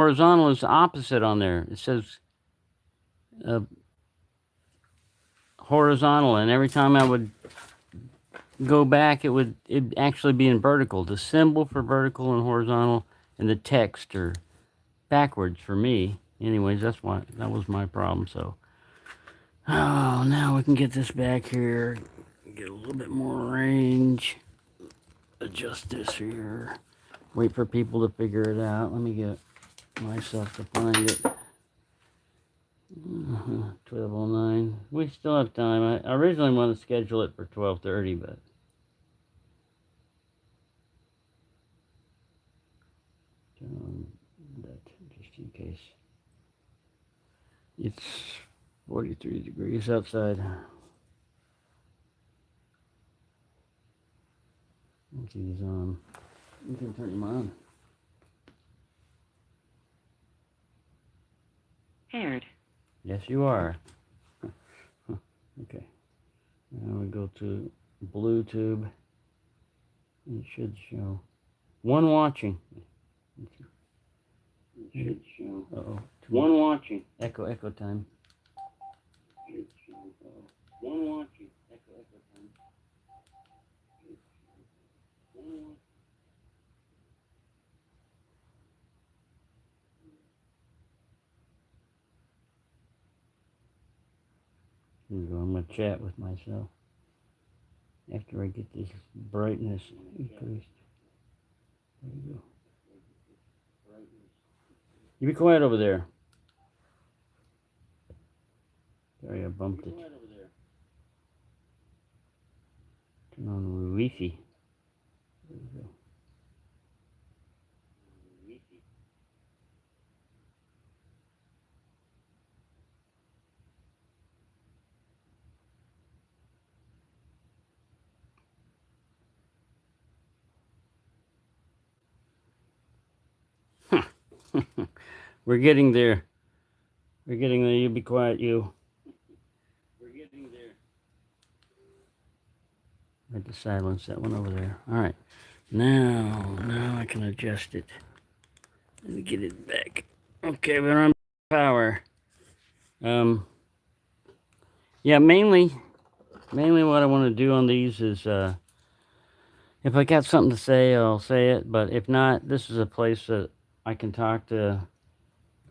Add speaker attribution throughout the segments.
Speaker 1: Horizontal is the opposite on there. It says uh, horizontal, and every time I would go back, it'd actually be in vertical. The symbol for vertical and horizontal, and the text are backwards for me. Anyways, that was my problem. So, oh, now we can get this back here, get a little bit more range. Adjust this here. Wait for people to figure it out. Let me get myself to find it. 12:09. We still have time. I originally wanted to schedule it for 12:30, but that just in case. It's 43 degrees outside. He's on. You can turn him on.
Speaker 2: Paired.
Speaker 1: Yes, you are. Okay. Now we go to Bluetooth. It should show one watching. It should show. Uh-oh. One watching. Echo time. It should show. One watching. Echo time. One watching. Here we go. I'm going to chat with myself after I get this brightness increased. There you go. You be quiet over there. Sorry, I bumped it. Turn on Wi-Fi. There you go. We're getting there. We're getting there. You be quiet, you. We're getting there. I had to silence that one over there. All right. Now I can adjust it and get it back. Okay, we're on power. Yeah, mainly what I want to do on these is, if I got something to say, I'll say it. But if not, this is a place that I can talk to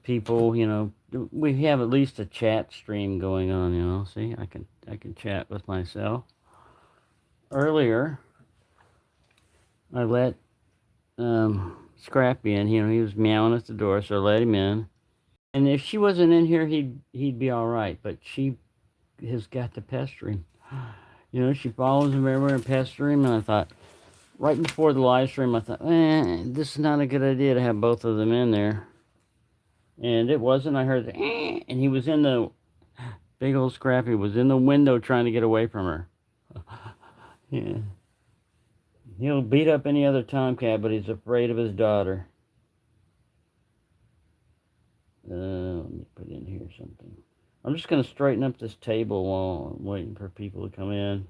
Speaker 1: people. We have at least a chat stream going on. See, I can chat with myself. Earlier, I let Scrappy in. He was meowing at the door, so I let him in. And if she wasn't in here, he'd be all right. But she has got to pester him. She follows him everywhere and pester him. And I thought, right before the live stream, I thought, this is not a good idea to have both of them in there. And it wasn't. I heard and he was in the big old Scrappy was in the window trying to get away from her. Yeah. He'll beat up any other tomcat, but he's afraid of his daughter. Let me put in here something. I'm just going to straighten up this table while I'm waiting for people to come in,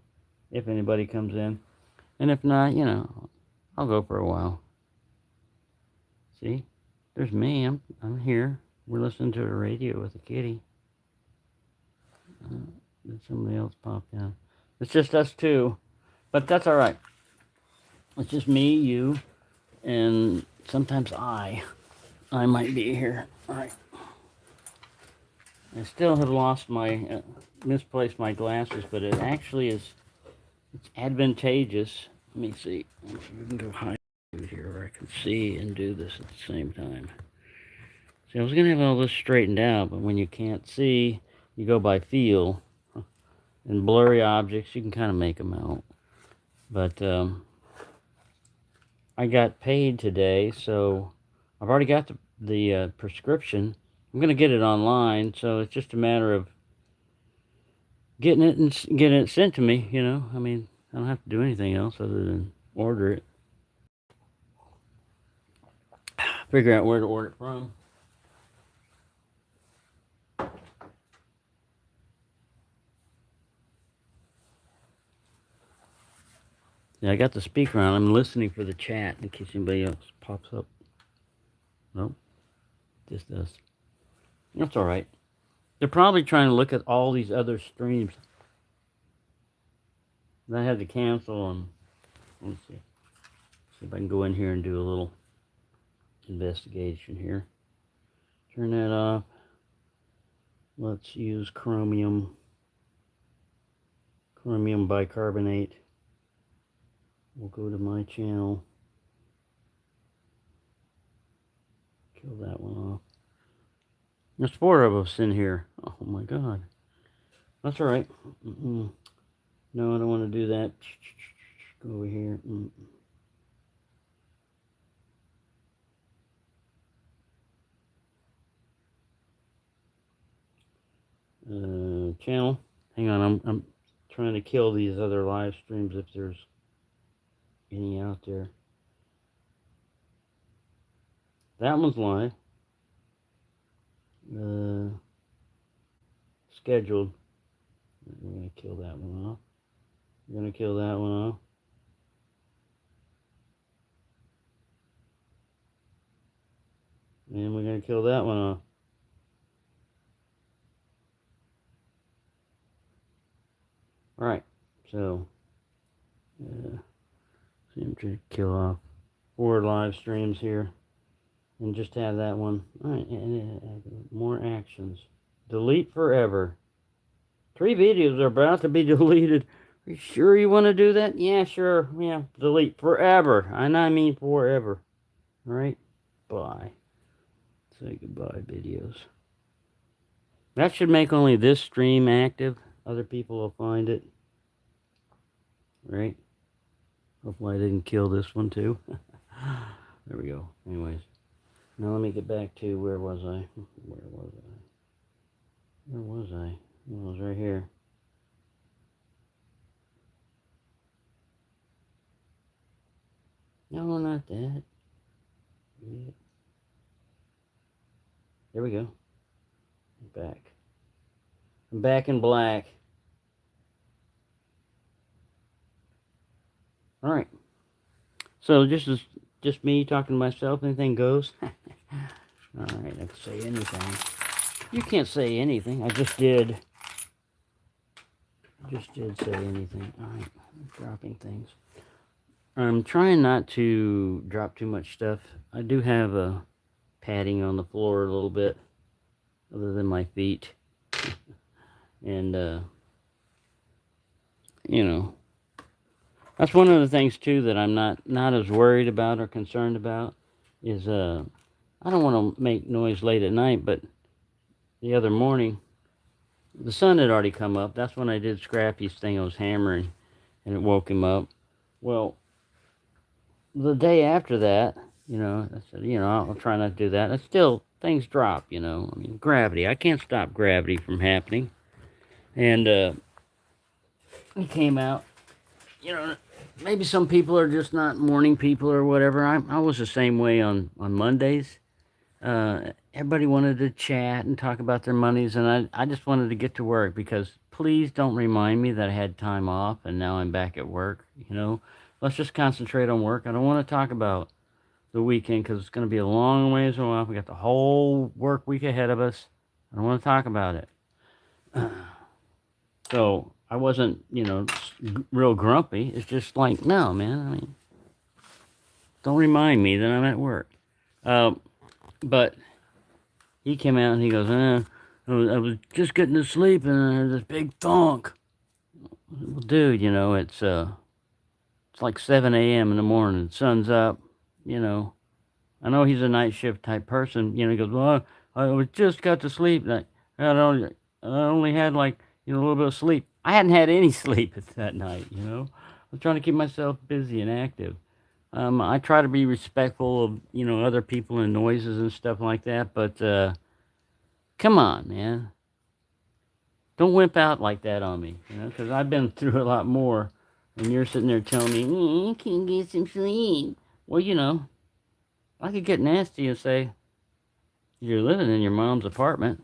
Speaker 1: if anybody comes in. And if not, I'll go for a while. See? There's me. I'm here. We're listening to the radio with the kitty. Then somebody else popped in. It's just us two. But that's all right. It's just me, you, and sometimes I might be here. All right. I still have misplaced my glasses, but it actually it's advantageous. Let me see. We can go high here where I can see and do this at the same time. See, I was going to have all this straightened out, but when you can't see, you go by feel. And blurry objects, you can kind of make them out. But I got paid today, so I've already got the prescription. I'm going to get it online, so it's just a matter of getting it sent to me, I mean, I don't have to do anything else other than order it. Figure out where to order it from. Yeah, I got the speaker on. I'm listening for the chat in case anybody else pops up. Nope. this does. That's all right. They're probably trying to look at all these other streams. And I had to cancel and let's see. See if I can go in here and do a little investigation here. Turn that off. Let's use chromium bicarbonate. We'll go to my channel. Kill that one off. There's 4 of us in here. Oh my god. That's alright. No, I don't want to do that. Go over here. Channel. Hang on, I'm trying to kill these other live streams if there's any out there. That one's live. Scheduled. We're going to kill that one off. We're going to kill that one off. And we're going to kill that one off. Alright, so I'm trying to kill off 4 live streams here. And just have that one. Alright, and more actions. Delete forever. 3 videos are about to be deleted. Are you sure you want to do that? Yeah, sure. Yeah, delete forever. And I mean forever. Alright? Bye. Say goodbye, videos. That should make only this stream active. Other people will find it. Right? Hopefully I didn't kill this one too. There we go. Anyways. Now let me get back to, where was I? Where was I? Where was I? Well, I was right here. No, not that. Yeah. There we go. I'm back. I'm back in black. Alright. So just me talking to myself, anything goes. Alright, I can say anything. You can't say anything. I just did. Say anything. Alright, I'm dropping things. I'm trying not to drop too much stuff. I do have a padding on the floor a little bit, other than my feet. And, you know, that's one of the things too that I'm not as worried about or concerned about is, I don't want to make noise late at night, but the other morning, the sun had already come up. That's when I did Scrappy's thing. I was hammering, and it woke him up. Well, the day after that, you know, I said, you know, I'll try not to do that. And still, things drop, you know. I mean, gravity. I can't stop gravity from happening. And he came out. You know, maybe some people are just not morning people or whatever. I was the same way on Mondays. Everybody wanted to chat and talk about their monies, and I just wanted to get to work, because please don't remind me that I had time off and now I'm back at work. You know, let's just concentrate on work. I don't want to talk about the weekend, because it's going to be a long ways off. We got the whole work week ahead of us. I don't want to talk about it. So I wasn't, you know, real grumpy. It's just like, no, man, I mean, don't remind me that I'm at work. But he came out and he goes, I was just getting to sleep and I heard this big thunk. Well, dude, you know, it's like 7 a.m. in the morning. The sun's up, you know. I know he's a night shift type person. You know, he goes, well, I just got to sleep. I only had, like, you know, a little bit of sleep. I hadn't had any sleep that night, you know. I was trying to keep myself busy and active. I try to be respectful of, you know, other people and noises and stuff like that, but come on, man. Don't wimp out like that on me, you know, because I've been through a lot more, and you're sitting there telling me, you can get some sleep. Well, you know, I could get nasty and say, you're living in your mom's apartment.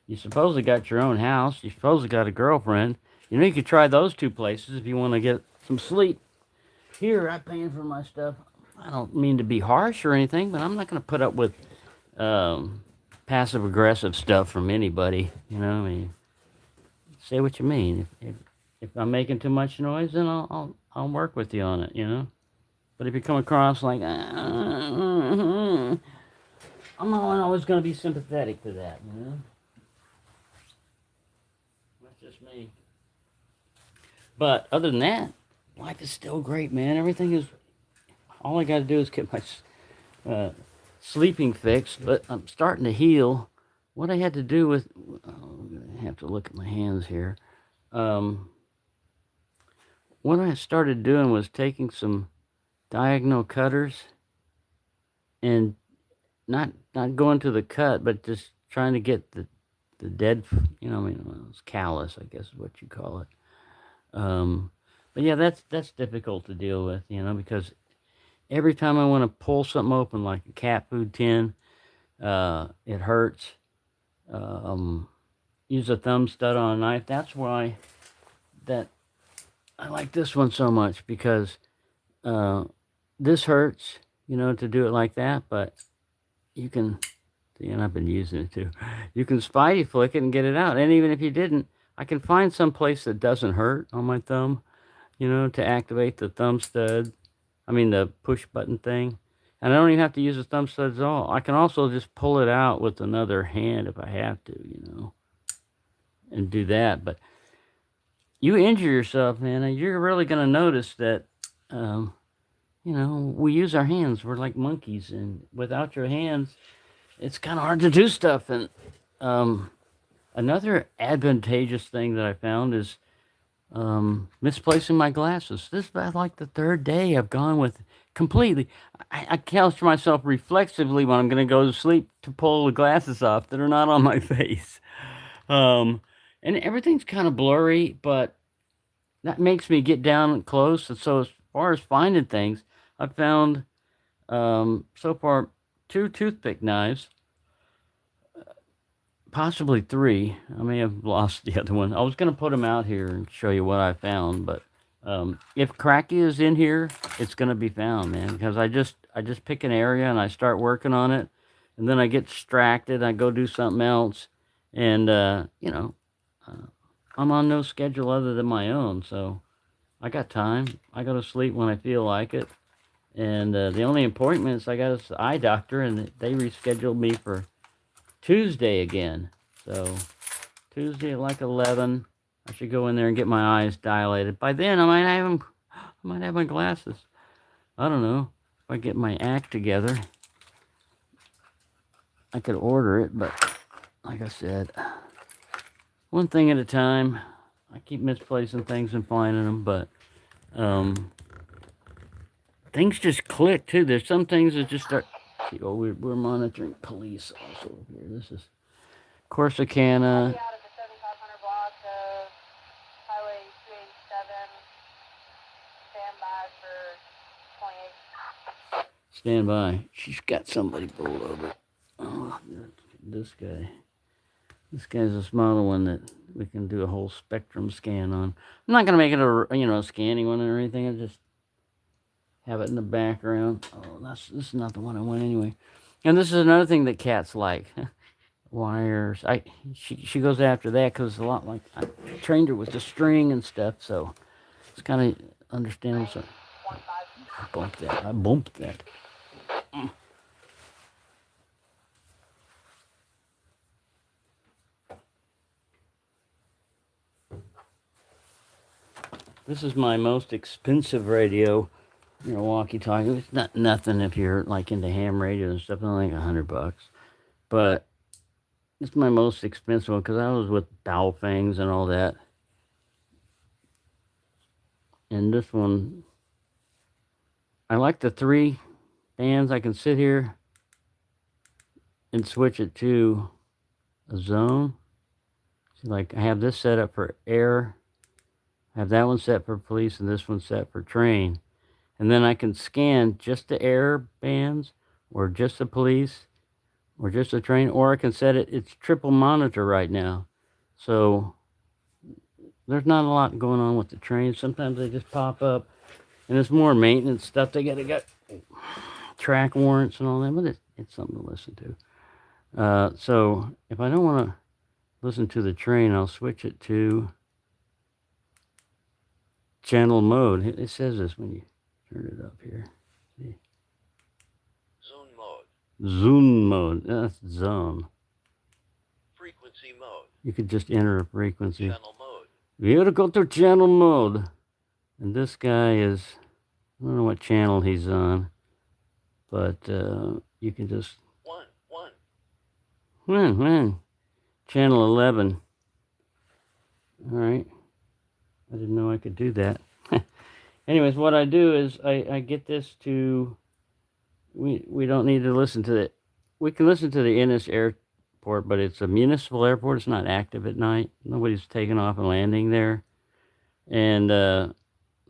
Speaker 1: You supposedly got your own house. You supposedly got a girlfriend. You know, you could try those 2 places if you want to get some sleep. Here, I'm paying for my stuff. I don't mean to be harsh or anything, but I'm not going to put up with passive aggressive stuff from anybody. You know, I mean, say what you mean. If I'm making too much noise, then I'll work with you on it. You know. But if you come across like, I'm not always going to be sympathetic to that. You know. That's just me. But other than that, life is still great, man. Everything is. All I got to do is get my uh, sleeping fixed, but I'm starting to heal. What I had to do with, I have to look at my hands here. Um, what I started doing was taking some diagonal cutters and not going to the cut, but just trying to get the dead, I mean, well, it's callus, I guess is what you call it. Um, but yeah, that's difficult to deal with, because every time I want to pull something open, like a cat food tin, it hurts. Um, Use a thumb stud on a knife. That's why that I like this one so much, because uh, this hurts, to do it like that, but you can, and I've been using it too. You can spidey flick it and get it out. And even if you didn't, I can find some place that doesn't hurt on my thumb, to activate the thumb stud. I mean, the push button thing. And I don't even have to use the thumb studs at all. I can also just pull it out with another hand if I have to, and do that. But you injure yourself, man, and you're really going to notice that, we use our hands. We're like monkeys. And without your hands, it's kind of hard to do stuff. And um, another advantageous thing that I found is misplacing my glasses. This is about like the third day I've gone with completely. I couch myself reflexively when I'm going to go to sleep to pull the glasses off that are not on my face. Um, and everything's kind of blurry, but that makes me get down close. And so as far as finding things, I found so far two toothpick knives, possibly three. I may have lost the other one. I was going to put them out here and show you what I found, but if Cracky is in here, it's going to be found, man. Because I just pick an area and I start working on it, and then I get distracted. I go do something else, and I'm on no schedule other than my own, so I got time. I go to sleep when I feel like it, and the only appointments I got is the eye doctor, and they rescheduled me for Tuesday again. So Tuesday at like 11, I should go in there and get my eyes dilated. By then, I might have them. I might have my glasses. I don't know. If I get my act together, I could order it. But like I said, one thing at a time. I keep misplacing things and finding them, but things just click too. There's some things that just start. See, oh, we're monitoring police also here. This is Corsicana.
Speaker 2: Out of the 7500 block of Highway 287. Stand by for 28.
Speaker 1: Stand by. She's got somebody pulled over. Oh, this guy. This guy's a smaller one that we can do a whole spectrum scan on. I'm not gonna make it a scanning one or anything. I just have it in the background. Oh, this is not the one I want anyway. And this is another thing that cats like. Wires. She goes after that because it's a lot like I trained her with the string and stuff, so it's kind of understandable. So I bumped that. This is my most expensive radio, walkie-talkie. It's not nothing if you're like into ham radio and stuff. Only like $100, but it's my most expensive one because I was with Fangs and all that. And this one, I like the 3 bands. I can sit here and switch it to a zone. See, like I have this set up for air. I have that one set for police and this one set for train. And then I can scan just the air bands or just the police or just the train, or I can set it, it's triple monitor right now. So there's not a lot going on with the trains. Sometimes they just pop up and it's more maintenance stuff. They got track warrants and all that, but it's something to listen to. So if I don't want to listen to the train, I'll switch it to channel mode. It says this when you turn it up here. See?
Speaker 3: Zone mode.
Speaker 1: Zoom mode. That's zone.
Speaker 3: Frequency mode.
Speaker 1: You could just enter a frequency.
Speaker 3: Channel mode.
Speaker 1: We gotta go to channel mode. And this guy is, I don't know what channel he's on, but you can just, when? Channel 11. All right. I didn't know I could do that. Anyways, what I do is I get this to, we don't need to listen to it. We can listen to the Ennis Airport, but it's a municipal airport. It's not active at night. Nobody's taking off and landing there. And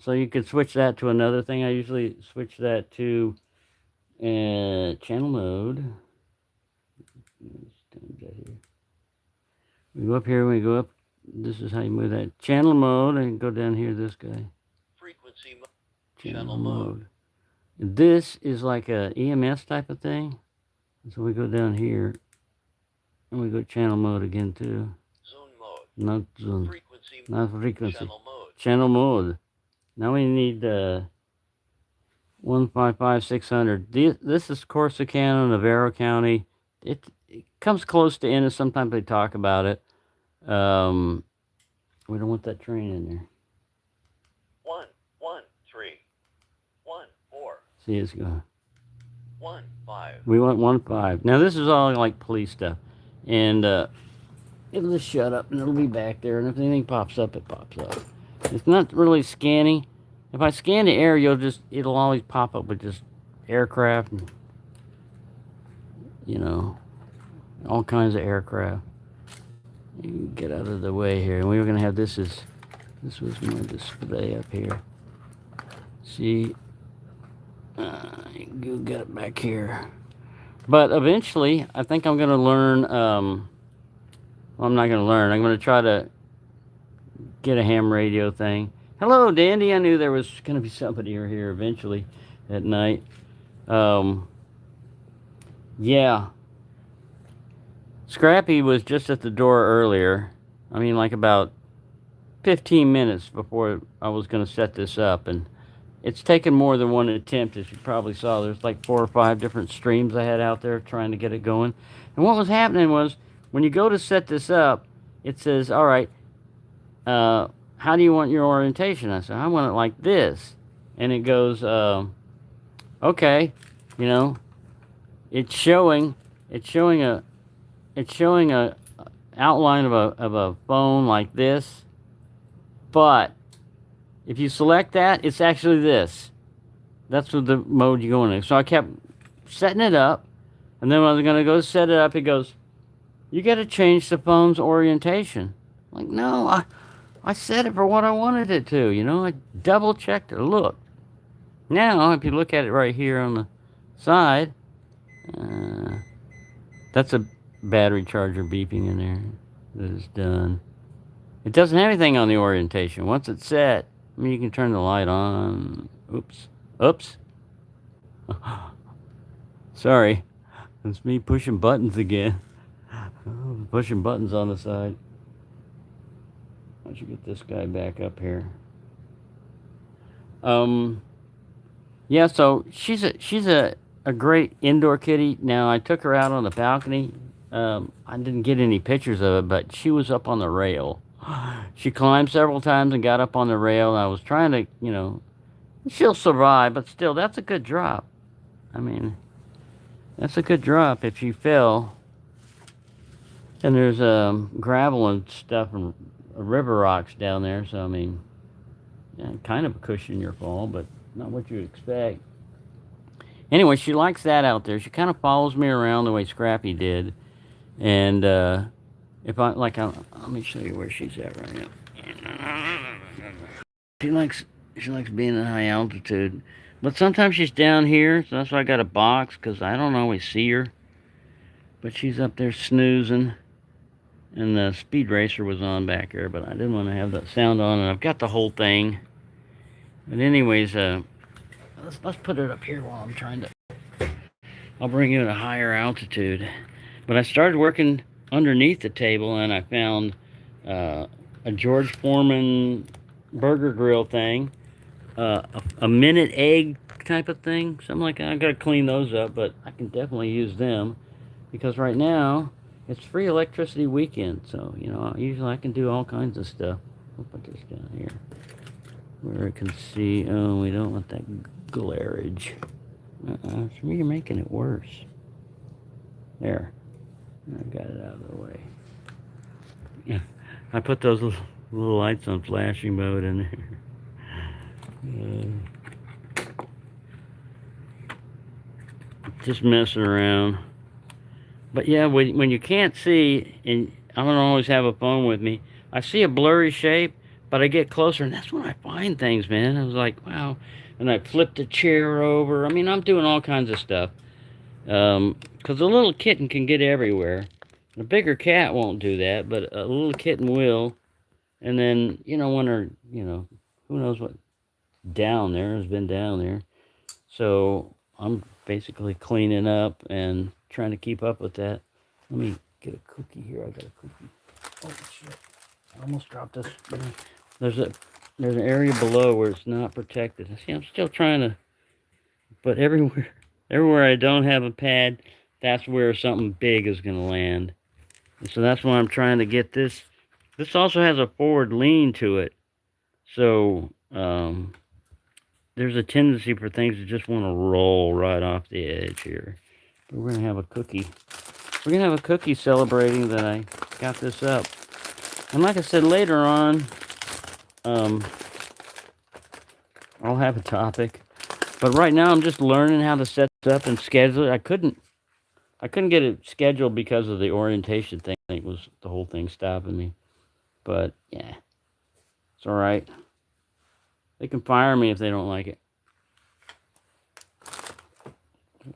Speaker 1: so you could switch that to another thing. I usually switch that to channel mode. We go up here, we go up. This is how you move that. Channel mode, and go down here, this guy.
Speaker 3: Frequency mode.
Speaker 1: Channel mode. This is like a EMS type of thing. So we go down here, and we go channel mode again too.
Speaker 3: Zone mode.
Speaker 1: Not zone.
Speaker 3: Frequency.
Speaker 1: Not frequency.
Speaker 3: Channel mode.
Speaker 1: Channel mode. Now we need 155-600. This is Corsicana, Navarro County. It comes close to Ennis. Sometimes they talk about it. We don't want that train in there.
Speaker 3: 11314.
Speaker 1: See, it's going.
Speaker 3: 15.
Speaker 1: We want 15. Now this is all like police stuff, and it'll just shut up and it'll be back there. And if anything pops up, it pops up. It's not really scanning. If I scan the air, it'll always pop up with just aircraft and, you know, all kinds of aircraft. You can get out of the way here. And we were going to have this was my display up here. See, you get it back here. But eventually, I think I'm going to learn, well, I'm not going to learn. I'm going to try to get a ham radio thing. Hello, Dandy. I knew there was going to be somebody here eventually at night. Yeah. Scrappy was just at the door earlier. I mean, like about 15 minutes before I was going to set this up. And it's taken more than one attempt, as you probably saw. There's like 4 or 5 different streams I had out there trying to get it going. And what was happening was, when you go to set this up, it says, all right, how do you want your orientation? I said, I want it like this. And it goes, okay, you know, it's showing a outline of a phone like this, but if you select that, it's actually this. That's what the mode you go in. So I kept setting it up, and then when I was gonna go set it up, it goes, you gotta change the phone's orientation. I'm like, no, I set it for what I wanted it to, you know. I double checked it. Look. Now, if you look at it right here on the side, that's a battery charger beeping in there that is done. It doesn't have anything on the orientation. Once it's set, I mean, you can turn the light on. Oops. Sorry. It's me pushing buttons again. Pushing buttons on the side. Why don't you get this guy back up here? Yeah, so she's a great indoor kitty. Now, I took her out on the balcony. I didn't get any pictures of it, but she was up on the rail. She climbed several times and got up on the rail. I was trying to, you know, she'll survive, but still, that's a good drop. I mean, that's a good drop if she fell. And there's gravel and stuff and river rocks down there, so I mean, yeah, kind of a cushion your fall, but not what you expect. Anyway, she likes that out there. She kind of follows me around the way Scrappy did. And if I like, let me show you where she's at right now. She likes being at high altitude, but sometimes she's down here, so that's why I got a box, because I don't always see her. But she's up there snoozing, and the speed racer was on back there, but I didn't want to have that sound on, and I've got the whole thing. But anyways, let's put it up here while I'm trying to. I'll bring you at a higher altitude. But I started working underneath the table, and I found a George Foreman burger grill thing, a minute egg type of thing, something like that. I gotta clean those up, but I can definitely use them because right now it's free electricity weekend. So usually I can do all kinds of stuff. I'll put this down here where I can see. Oh, we don't want that glareage. So you're making it worse. There, I got it out of the way. Yeah, I put those little lights on flashing mode in there. Just messing around. But yeah, when you can't see, and I don't always have a phone with me, I see a blurry shape, but I get closer, and that's when I find things, man. I was like, wow. And I flip the chair over. I mean, I'm doing all kinds of stuff. Because a little kitten can get everywhere. A bigger cat won't do that, but a little kitten will. And then, when they're, who knows what down there has been down there. So I'm basically cleaning up and trying to keep up with that. Let me get a cookie here. I got a cookie. Oh shit! I almost dropped this. There's an area below where it's not protected. See, I'm still trying to, but everywhere I don't have a pad, that's where something big is gonna land. And so that's why I'm trying to get this. This also has a forward lean to it, so there's a tendency for things to just want to roll right off the edge here. But we're gonna have a cookie. We're gonna have a cookie celebrating that I got this up. And like I said, later on, I'll have a topic. But right now, I'm just learning how to set this up and schedule it. I couldn't get it scheduled because of the orientation thing. I think was the whole thing stopping me. But yeah, it's all right. They can fire me if they don't like it.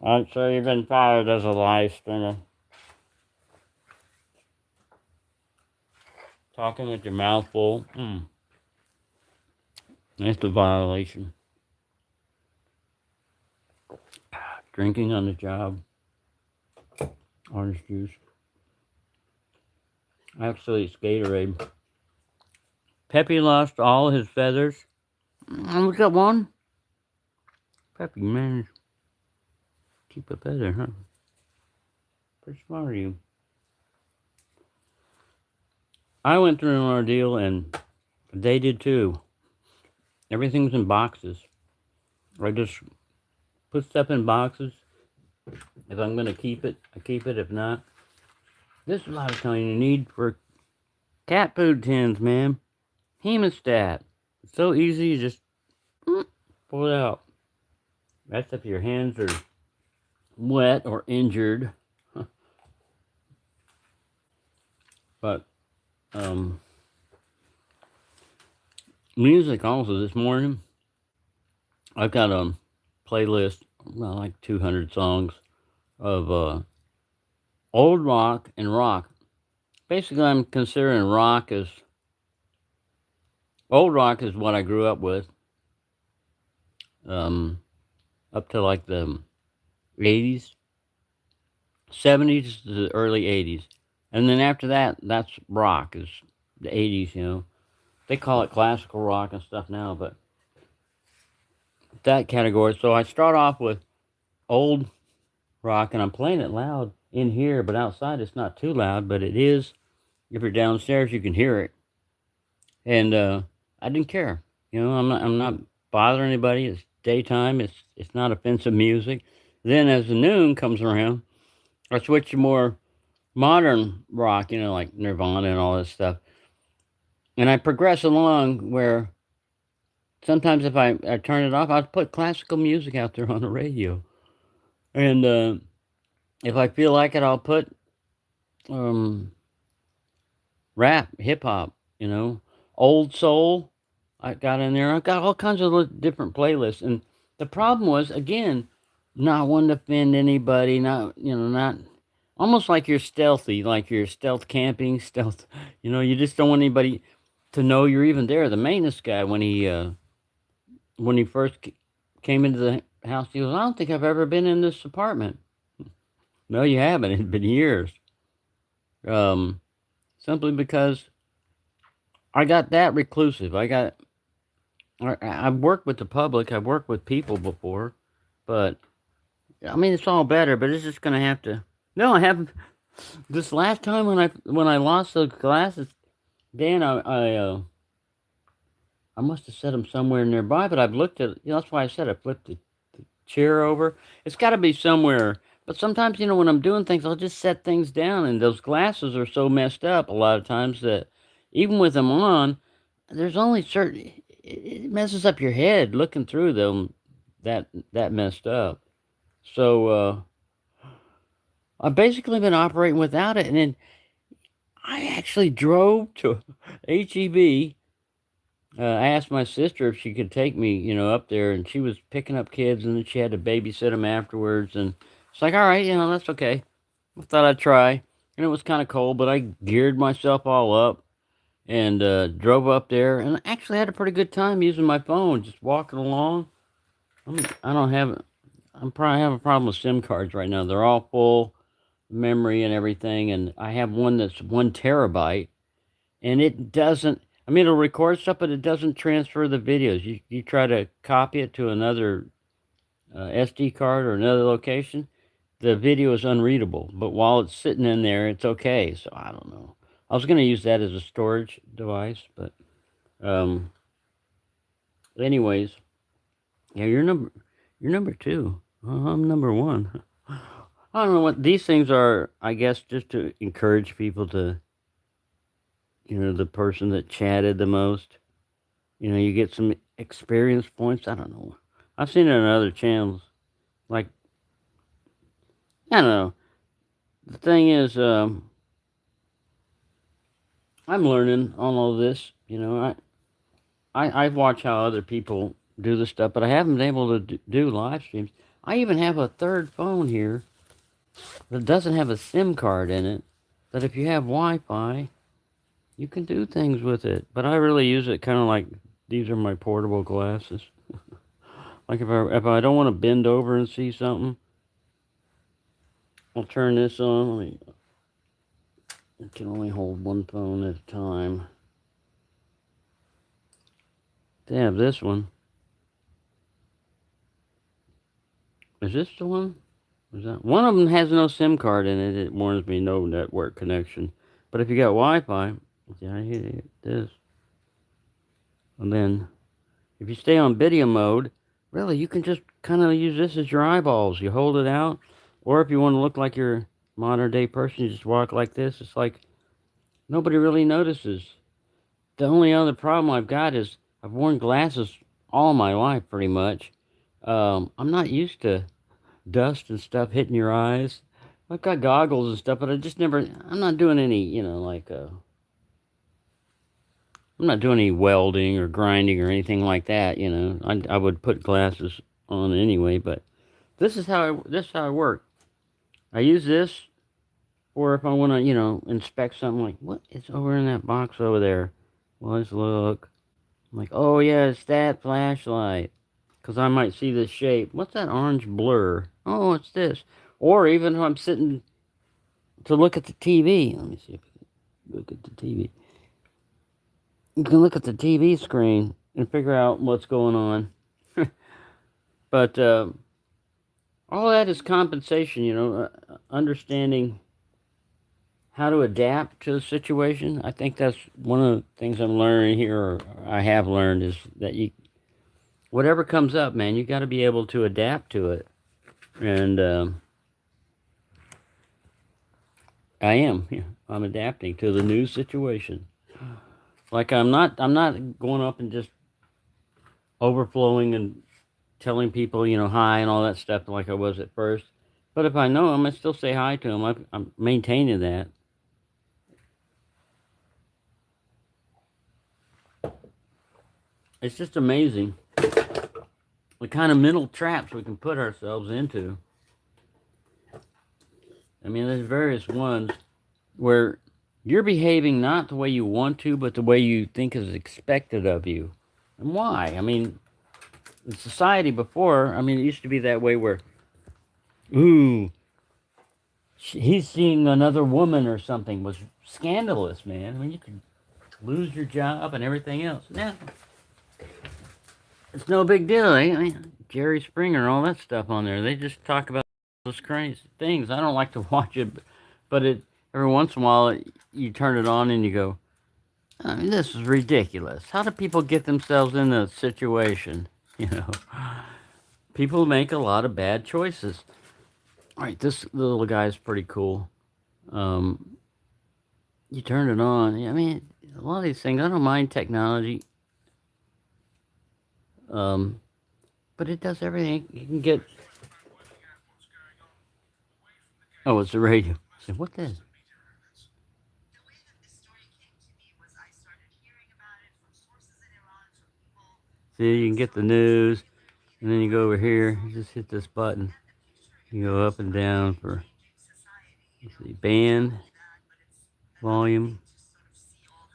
Speaker 1: Alright, so you've been fired as a live streamer. Talking with your mouth full. That's a violation. Drinking on the job. Orange juice. Actually, it's Gatorade. Peppy lost all his feathers. We got one. Peppy managed to keep a feather, huh? Pretty smart of you. I went through an ordeal, and they did too. Everything's in boxes. I just put stuff in boxes. If I'm going to keep it, I keep it. If not, this is what I was telling you need for cat food tins, man. Hemostat. It's so easy, you just pull it out. That's if your hands are wet or injured. But music also this morning. I've got a playlist, well, like 200 songs of old rock and rock. Basically, I'm considering rock as old rock is what I grew up with. Up to like the 80s, 70s to the early 80s. And then after that, that's rock, is the 80s. They call it classical rock and stuff now, but that category. So I start off with old rock, and I'm playing it loud in here, but outside it's not too loud, but it is. If you're downstairs, you can hear it. And I didn't care. I'm not bothering anybody. It's daytime. It's not offensive music. Then as the noon comes around, I switch to more modern rock, like Nirvana and all this stuff. And I progress along where sometimes if I turn it off, I'll put classical music out there on the radio. And if I feel like it, I'll put rap, hip hop, old soul. I got in there. I got all kinds of different playlists. And the problem was, again, not wanting to offend anybody, not almost like you're stealthy, like you're stealth camping, stealth. You just don't want anybody to know you're even there. The maintenance guy, when he first came into the house, he goes, "I don't think I've ever been in this apartment." No, you haven't. It's been years. Um, Simply because I got that reclusive. I've worked with the public. I've worked with people before, but I mean, it's all better. But it's just gonna have to. No, I haven't. This last time when I lost those glasses, Dan, I must have set them somewhere nearby. But I've looked at. That's why I said I flipped the chair over. It's got to be somewhere. But sometimes, when I'm doing things, I'll just set things down, and those glasses are so messed up a lot of times that even with them on, there's only certain. It messes up your head looking through them. That messed up. So I've basically been operating without it, and then I actually drove to HEB. I asked my sister if she could take me, up there, and she was picking up kids, and then she had to babysit them afterwards. And it's like, all right, that's okay. I thought I'd try, and it was kind of cold, but I geared myself all up and drove up there, and I actually had a pretty good time using my phone, just walking along. I don't have, I'm probably having a problem with SIM cards right now. They're all full memory and everything, and I have one that's 1 terabyte, and it doesn't. I mean, it'll record stuff, but it doesn't transfer the videos. You try to copy it to another SD card or another location, the video is unreadable. But while it's sitting in there, it's okay. So I don't know. I was going to use that as a storage device, but um, anyways, yeah, you're number two. I'm number one. I don't know what these things are. I guess just to encourage people to, the person that chatted the most. You get some experience points. I don't know. I've seen it on other channels. Like, I don't know. The thing is, I'm learning on all this. I watch how other people do this stuff, but I haven't been able to do live streams. I even have a third phone here that doesn't have a SIM card in it. That if you have Wi-Fi, you can do things with it. But I really use it kind of like these are my portable glasses. Like if I don't want to bend over and see something, I'll turn this on. It can only hold one phone at a time. They have this one. Is this the one? Is that one of them has no SIM card in it? It warns me no network connection. But if you got Wi-Fi, yeah, I hit this. And then if you stay on video mode, really you can just kind of use this as your eyeballs. You hold it out, or if you want to look like you're a modern day person, you just walk like this. It's like nobody really notices. The only other problem I've got is I've worn glasses all my life pretty much. I'm not used to dust and stuff hitting your eyes. I've got goggles and stuff, but I'm not doing any, I'm not doing any welding or grinding or anything like that, I would put glasses on anyway, but this is how I work. I use this, or if I want to, inspect something like, what is over in that box over there? Well, let's look. I'm like, oh yeah, it's that flashlight. Because I might see this shape. What's that orange blur? Oh, it's this. Or even if I'm sitting to look at the TV. Let me see if I can look at the TV. You can look at the TV screen and figure out what's going on. But all that is compensation, understanding how to adapt to the situation. I think that's one of the things I'm learning here, or I have learned, is that whatever comes up, man, you got to be able to adapt to it. And I am. Yeah, I'm adapting to the new situation. Like I'm not going up and just overflowing and telling people, hi and all that stuff like I was at first. But if I know them, I still say hi to them. I'm maintaining that. It's just amazing the kind of mental traps we can put ourselves into. I mean, there's various ones where you're behaving not the way you want to, but the way you think is expected of you. And why? I mean, in society before, it used to be that way where, ooh, he's seeing another woman or something was scandalous, man. I mean, you could lose your job and everything else. Now, it's no big deal. I mean, Jerry Springer, all that stuff on there. They just talk about those crazy things. I don't like to watch it, but it every once in a while you turn it on and you go, I mean, this is ridiculous. How do people get themselves in a situation? You know, people make a lot of bad choices. All right, this little guy's pretty cool. Um, you turn it on. I mean, a lot of these things. I don't mind technology, um, but it does everything. You can get. Oh, it's the radio. I said, what the? See, you can get the news, and then you go over here. You just hit this button. You go up and down for. Let's see, band, volume.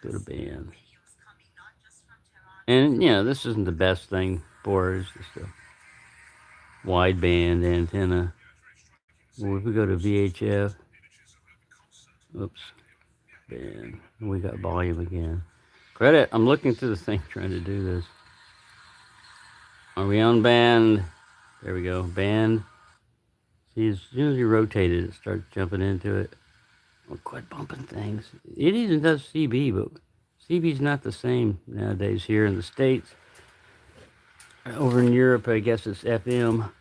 Speaker 1: Go to band. And you know, this isn't the best thing for it. It's just a wideband antenna. Well, if we go to VHF, oops, band, we got volume again. Credit, I'm looking through the thing trying to do this. Are we on band? There we go, band. See, as soon as you rotate it, it starts jumping into it. Well, quit bumping things. It even does CB, but CB's not the same nowadays here in the States. Over in Europe, I guess it's FM,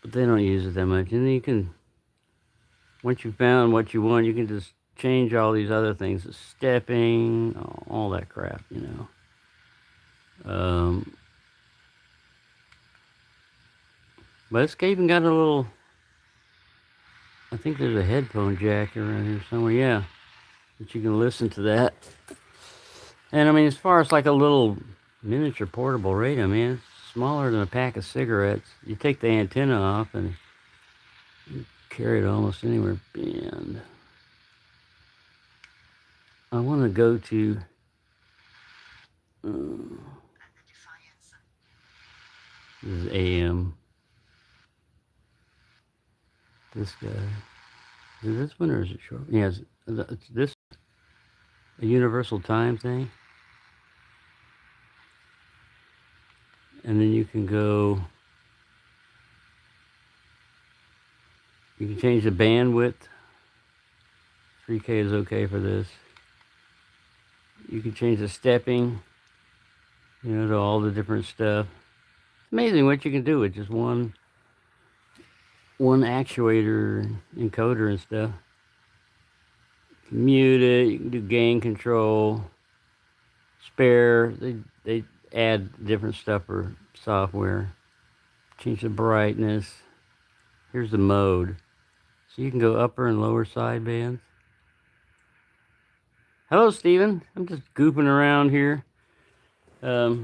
Speaker 1: but they don't use it that much. And then you can, once you found what you want, you can just change all these other things, the stepping, all that crap, you know. But it's even got a little, I think there's a headphone jack around here somewhere, yeah, that you can listen to that. And I mean, as far as like a little miniature portable radio, man, it's smaller than a pack of cigarettes. You take the antenna off and you carry it almost anywhere. And I want to go to this is AM. This guy. Is this one or is it short? Yeah, it's this a universal time thing. And then you can go, you can change the bandwidth. 3K is okay for this. You can change the stepping, you know, to all the different stuff. It's amazing what you can do with just one actuator encoder and stuff. Mute it, you can do gain control, spare, they add different stuff for software. Change the brightness. Here's the mode. So you can go upper and lower sidebands. Hello, Steven. I'm just goofing around here. Just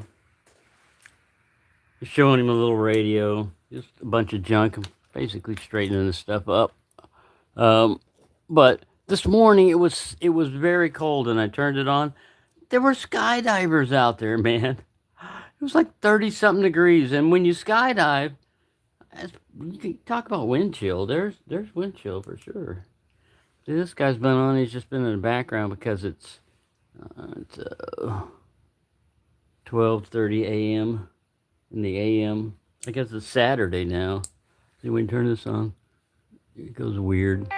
Speaker 1: showing him a little radio. Just a bunch of junk. I'm basically straightening this stuff up. But this morning it was very cold and I turned it on. There were skydivers out there, man. It was like 30 something degrees, and when you skydive, you can talk about wind chill. There's wind chill for sure. See, this guy's been on. He's just been in the background because it's 12:30 a.m. in the a.m. I guess it's Saturday now. See, when you turn this on, it goes weird.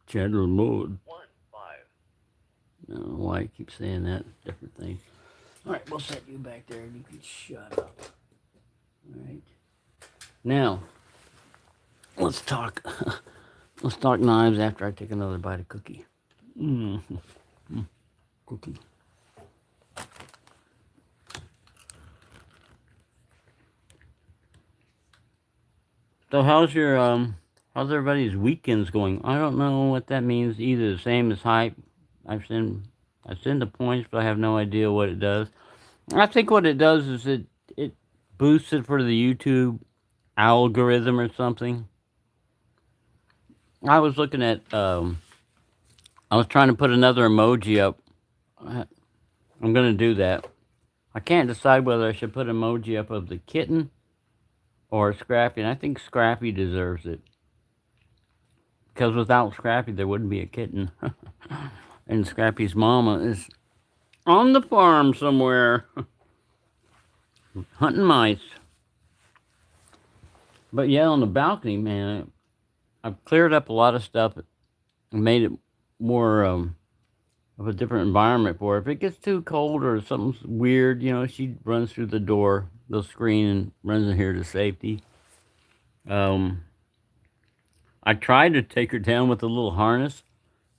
Speaker 1: Channel mode.
Speaker 3: 1, 5.
Speaker 1: I don't know why I keep saying that. Different thing. All right, we'll set you back there and you can shut up. All right. Now, let's talk. Let's talk knives after I take another bite of cookie. Cookie. So how's everybody's weekends going? I don't know what that means. Either the same as hype. I've seen the points, but I have no idea what it does. I think what it does is it boosts it for the YouTube algorithm or something. I was looking at I was trying to put another emoji up. I'm gonna do that. I can't decide whether I should put an emoji up of the kitten or Scrappy, and I think Scrappy deserves it. Because without Scrappy, there wouldn't be a kitten. And Scrappy's mama is on the farm somewhere, hunting mice. But yeah, on the balcony, man, I've cleared up a lot of stuff and made it more of a different environment for her. If it gets too cold or something's weird, she runs through the door, the screen, and runs in here to safety. Um, I tried to take her down with a little harness.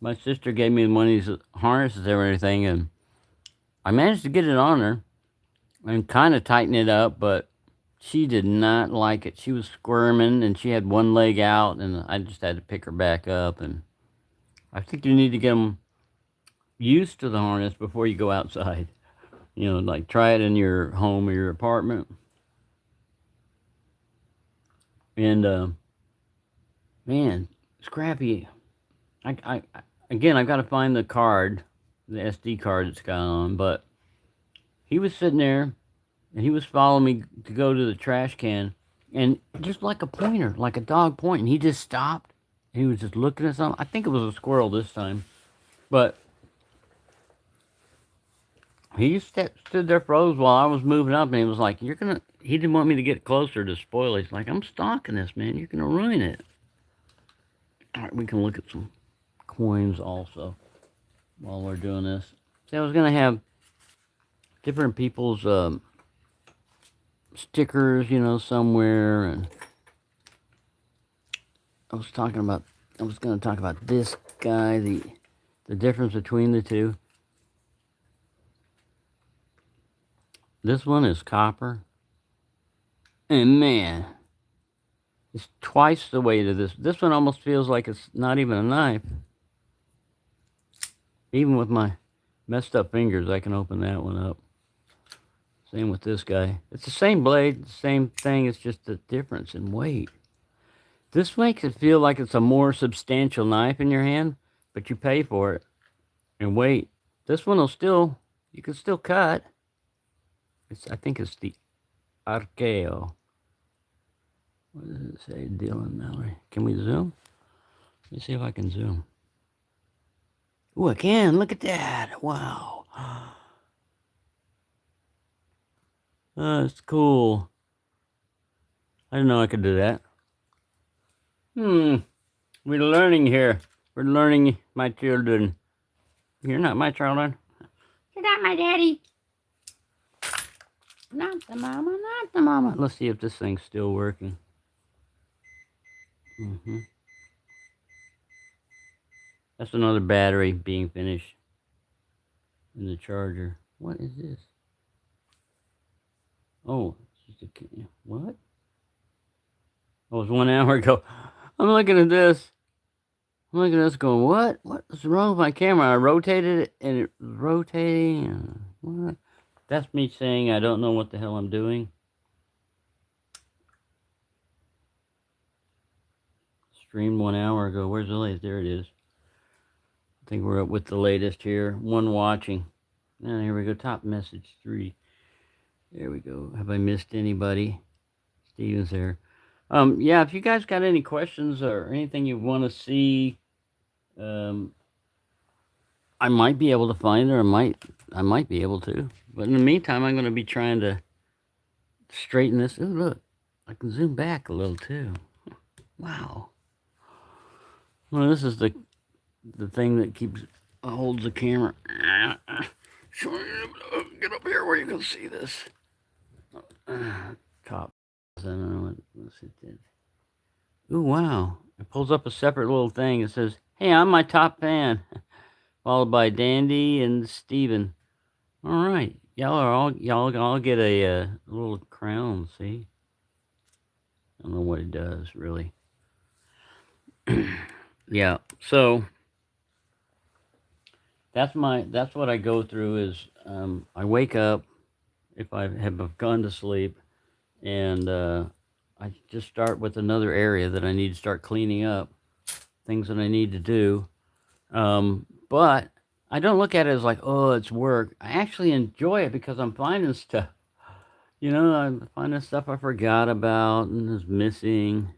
Speaker 1: My sister gave me one of these harnesses and everything, and I managed to get it on her and kind of tighten it up, but she did not like it. She was squirming, and she had one leg out, and I just had to pick her back up. And I think you need to get them used to the harness before you go outside. Like try it in your home or your apartment. And man, Scrappy, again, I've got to find the card, the SD card it's got on. But he was sitting there, and he was following me to go to the trash can, and just like a pointer, like a dog pointing, he just stopped. He was just looking at something. I think it was a squirrel this time, but he stood there froze while I was moving up, and he was like, "You're gonna." He didn't want me to get closer to spoil it. He's like, "I'm stalking this, man. You're gonna ruin it." All right, we can look at some coins also while we're doing this. See, I was gonna have different people's stickers, somewhere, and I was gonna talk about this guy, the difference between the two. This one is copper, and man, it's twice the weight of this. This one almost feels like it's not even a knife. Even with my messed up fingers, I can open that one up. Same with this guy. It's the same blade, the same thing. It's just the difference in weight. This makes it feel like it's a more substantial knife in your hand, but you pay for it in weight. This one you can still cut. I think it's the Archeo. What does it say, Dylan Mallory? Can we zoom? Let me see if I can zoom. Oh, I can. Look at that. Wow. That's cool. I didn't know I could do that. We're learning here. We're learning, my children. You're not my children. You're not my daddy. Not the mama, not the mama. Let's see if this thing's still working. That's another battery being finished in the charger. What is this? Oh, it's just what? Oh, it was 1 hour ago. I'm looking at this. I'm looking at this going, what? What's wrong with my camera? I rotated it, and it was rotating. What? That's me saying I don't know what the hell I'm doing. Streamed 1 hour ago. Where's the latest? There it is. I think we're up with the latest here. One watching. And here we go. Top message 3. There we go. Have I missed anybody? Steven's there. Yeah, if you guys got any questions or anything you want to see, I might be able to find it, or I might be able to. But in the meantime, I'm going to be trying to straighten this. Ooh, look. I can zoom back a little too. Wow. Well, this is the thing that holds the camera. Get up here where you can see this. Top. I don't know what it did. Ooh, wow. It pulls up a separate little thing. It says, "Hey, I'm my top fan." Followed by Dandy and Steven. All right. Y'all all get a little crown, see? I don't know what it does, really. Yeah, so that's what I go through is I wake up if I have gone to sleep, and I just start with another area that I need to start cleaning up, things that I need to do. But I don't look at it as like, oh, it's work. I actually enjoy it because I'm finding stuff. You know, I find the stuff I forgot about and is missing.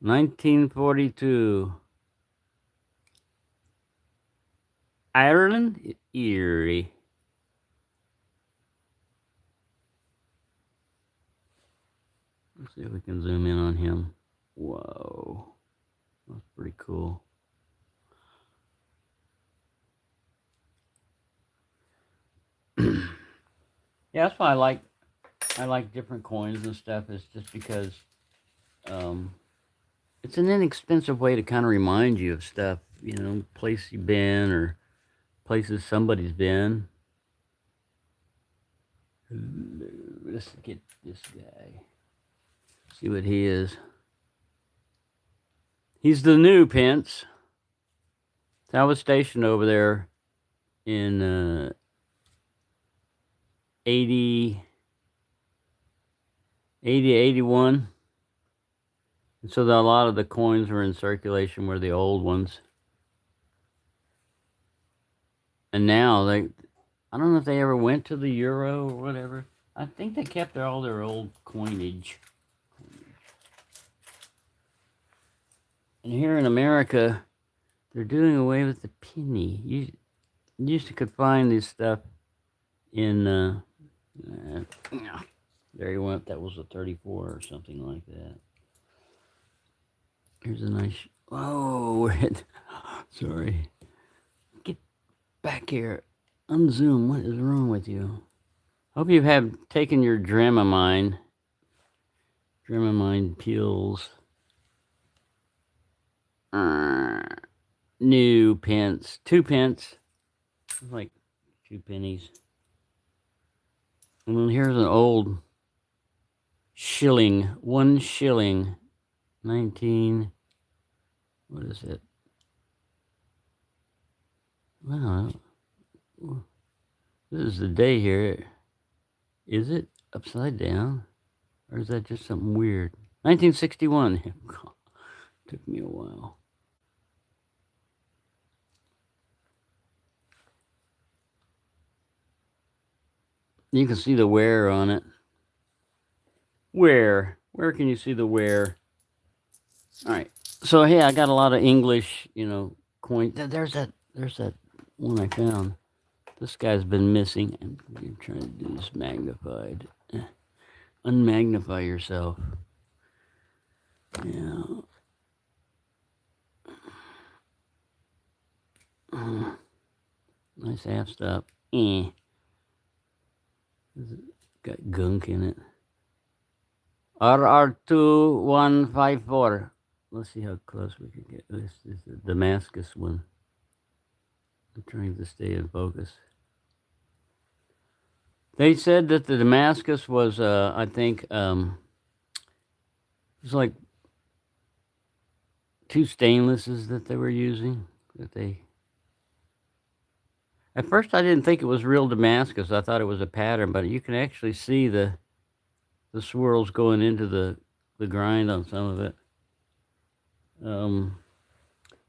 Speaker 1: 1942. Ireland? Erie. Let's see if we can zoom in on him. Whoa. That's pretty cool. Yeah, that's why I like different coins and stuff. It's just because um, it's an inexpensive way to kind of remind you of stuff. You know, place you've been or places somebody's been. Let's get this guy. See what he is. He's the new Pence. I was stationed over there in 80, 81. And so a lot of the coins were in circulation were the old ones. And now I don't know if they ever went to the euro or whatever. I think they kept all their old coinage. And here in America, they're doing away with the penny. You used to could find this stuff in, there you went. That was a 34 or something like that. Here's a nice, oh, sorry. Get back here. Unzoom. What is wrong with you? Hope you have taken your Dramamine pills. New pence. 2 pence. Like 2 pennies. And then here's an old shilling. 1 shilling. 19. What is it? Wow. This is the day here. Is it upside down? Or is that just something weird? 1961. Took me a while. You can see the wear on it. Where can you see the wear? All right. So yeah, I got a lot of English, coin. There's that one I found. This guy's been missing. I'm trying to do this magnified. Unmagnify yourself. Yeah. Nice half stop. Got gunk in it. RR2154. Let's see how close we can get. This is the Damascus one. I'm trying to stay in focus. They said that the Damascus was, I think, it was like 2 stainlesses that they were using. At first, I didn't think it was real Damascus. I thought it was a pattern, but you can actually see the swirls going into the grind on some of it.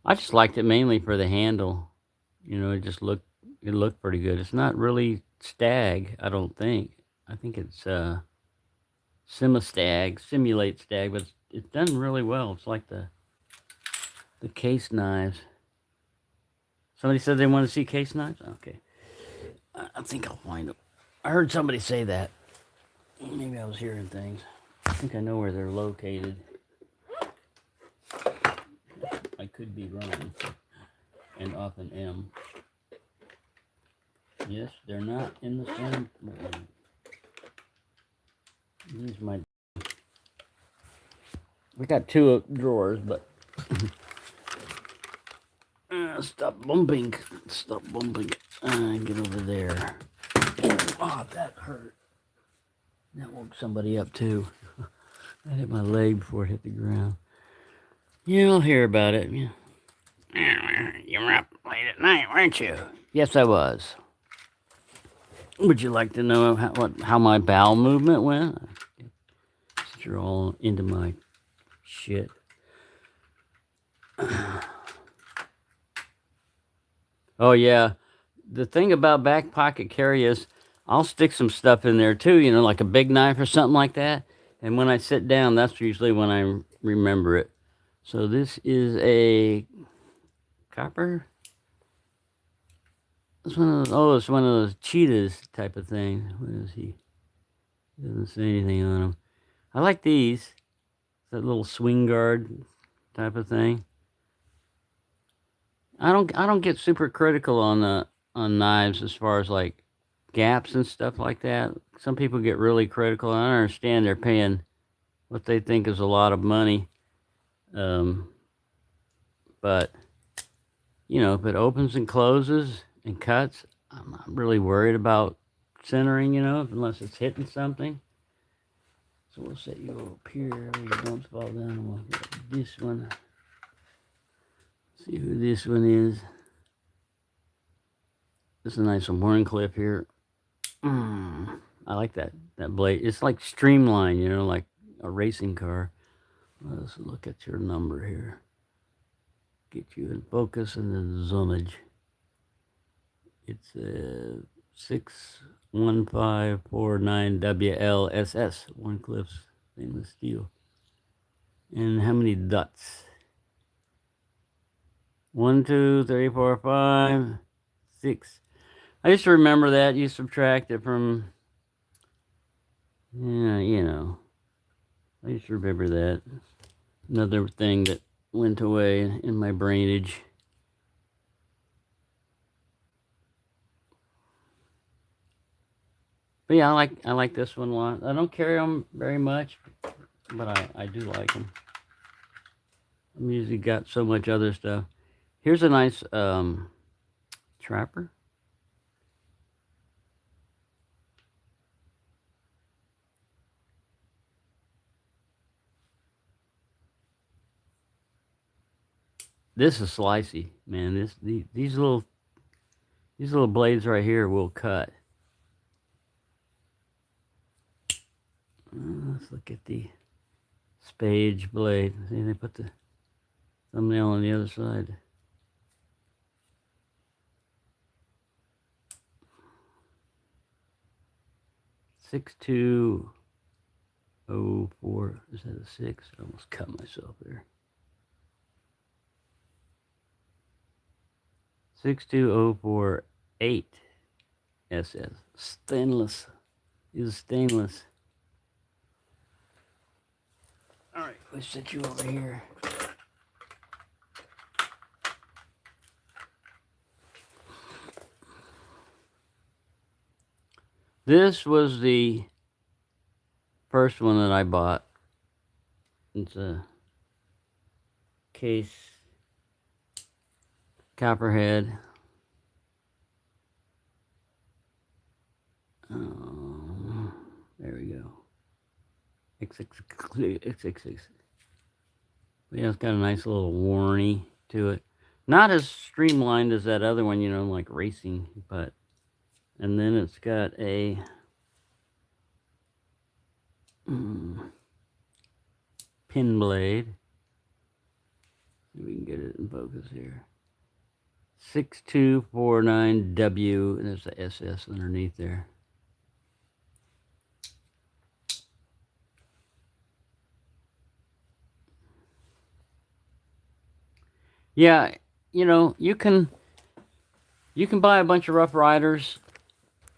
Speaker 1: I just liked it mainly for the handle. It looked pretty good. It's not really stag, I don't think. I think it's simulate stag, but it's done really well. It's like the case knives. Somebody said they want to see case knives? Okay. I think I'll find them. I heard somebody say that. Maybe I was hearing things. I think I know where they're located. I could be wrong. And often am. Yes, they're not in the same. These might. We got 2 drawers, but stop bumping. Stop bumping. Get over there. Oh, that hurt. That woke somebody up too. I hit my leg before it hit the ground. You'll hear about it. Yeah. You were up late at night, weren't you? Yes, I was. Would you like to know how my bowel movement went? Since you're all into my shit. Oh yeah, the thing about back pocket carry is I'll stick some stuff in there too, you know, like a big knife or something like that. And when I sit down, that's usually when I remember it. So this is a copper. It's one of those, oh, it's one of those cheetahs type of thing. What is he? Doesn't say anything on him. I like these. That little swing guard type of thing. I don't get super critical on knives as far as like gaps and stuff like that. Some people get really critical. I understand they're paying what they think is a lot of money. Um, but you know, if it opens and closes and cuts, I'm not really worried about centering, you know, unless it's hitting something. So we'll set you up here where you don't fall down. And we'll get this one. See who this one is. This is a nice horn clip here. I like that blade. It's like streamlined, you know, like a racing car. Let's look at your number here. Get you in focus and the zoomage. It's 61549WLSS, One Cliffs stainless steel. And how many dots? 1, 2, 3, 4, 5, 6. I used to remember that. You subtract it from, yeah, you know. I used to remember that. Another thing that went away in my brainage. But yeah, I like this one a lot. I don't carry them very much, but I do like them. I've usually got so much other stuff. Here's a nice trapper. This is slicey, man. These little blades right here will cut. Let's look at the spade blade. See, they put the thumbnail on the other side. Six two oh four. Is that a 6? I almost cut myself there. 62048 SS. Stainless. Is stainless. All right, let's set you over here. This was the first one that I bought. It's a case copperhead. There we go. XXX. Yeah, it's got a nice little warny to it. Not as streamlined as that other one, you know, like racing, but. And then it's got a pin blade. See if we can get it in focus here. 6249W, and there's the SS underneath there. Yeah, you know, you can buy a bunch of Rough Riders,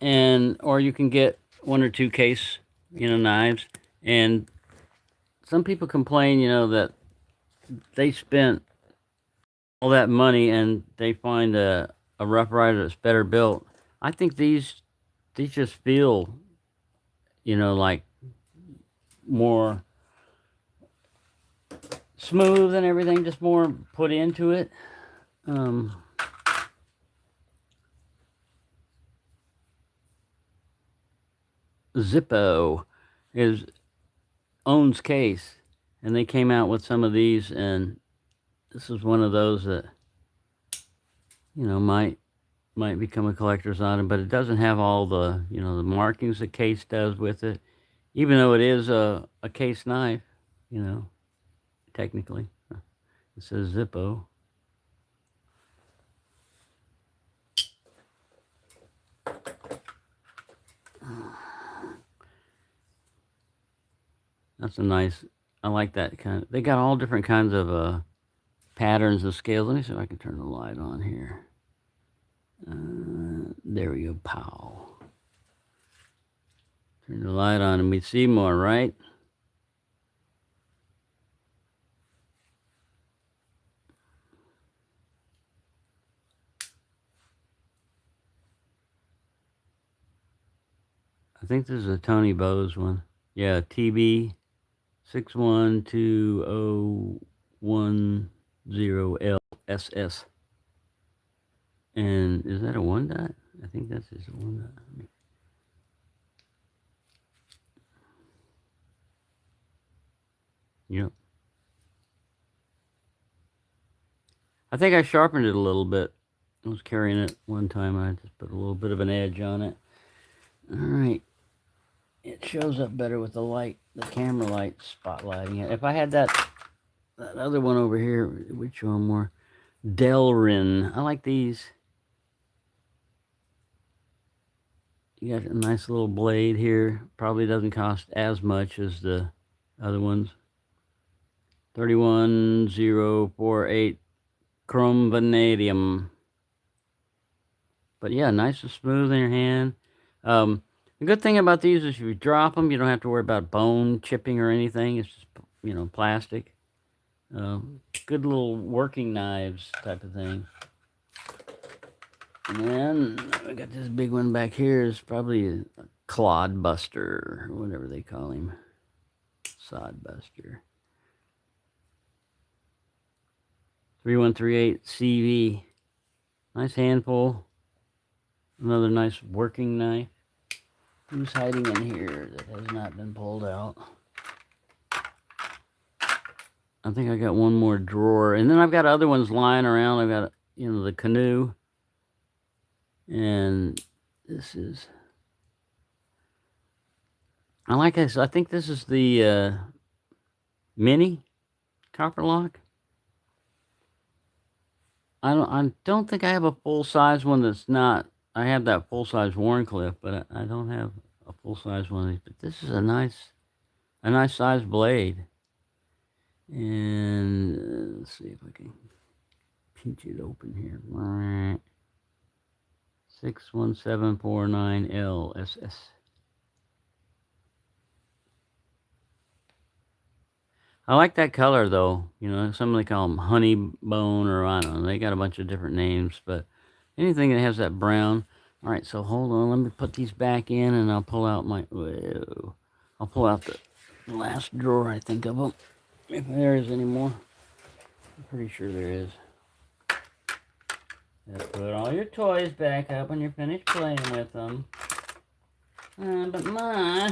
Speaker 1: or you can get one or two case, you know, knives. And some people complain, you know, that they spent all that money and they find a Rough Rider that's better built. I think these just feel, you know, like more smooth and everything, just more put into it. Zippo owns Case, and they came out with some of these, and this is one of those that, you know, might become a collector's item, but it doesn't have all the, you know, the markings that Case does with it, even though it is a Case knife, you know, technically. It says Zippo. That's a nice, I like that kind of, they got all different kinds of patterns and scales. Let me see if I can turn the light on here. There we go, pow. Turn the light on and we see more, right? I think this is a Tony Bose one. Yeah, TB 612010LSS. And is that a one dot? I think that's just a one dot. Yep. I think I sharpened it a little bit. I was carrying it one time and I just put a little bit of an edge on it. All right. It shows up better with the light, the camera light spotlighting it. If I had that other one over here, it would show more. Delrin. I like these. You got a nice little blade here. Probably doesn't cost as much as the other ones. 31048 chrome vanadium. But yeah, nice and smooth in your hand. The good thing about these is if you drop them, you don't have to worry about bone chipping or anything. It's just, plastic. Good little working knives type of thing. And then I got this big one back here. It's probably a clod buster, or whatever they call him. Sod buster. 3138 CV. Nice handful. Another nice working knife. Who's hiding in here that has not been pulled out? I think I got one more drawer. And then I've got other ones lying around. I've got, the canoe. And this is... I think this is the mini copper lock. I don't think I have a full-size one that's not... I have that full-size Warncliffe, but I don't have a full-size one of these. But this is a nice size blade. And let's see if I can pinch it open here. 61749LSS. I like that color though. Some they call them honey bone, or I don't know. They got a bunch of different names, but anything that has that brown. All right, so hold on. Let me put these back in, and I'll pull out my. Whoa, I'll pull out the last drawer, I think, of them, if there is any more. I'm pretty sure there is. Just put all your toys back up when you're finished playing with them. But Ma,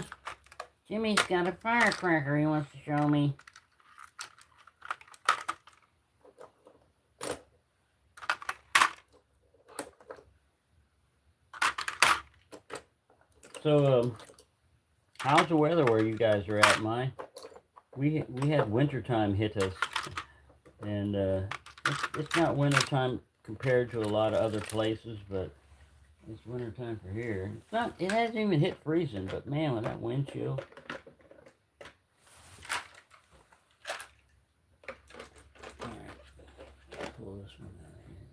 Speaker 1: Jimmy's got a firecracker he wants to show me. So, how's the weather where you guys are at, Mai? We had wintertime hit us, and it's not wintertime compared to a lot of other places, but it's wintertime for here. It's not. It hasn't even hit freezing, but man, with that wind chill. All right, pull this one out of here.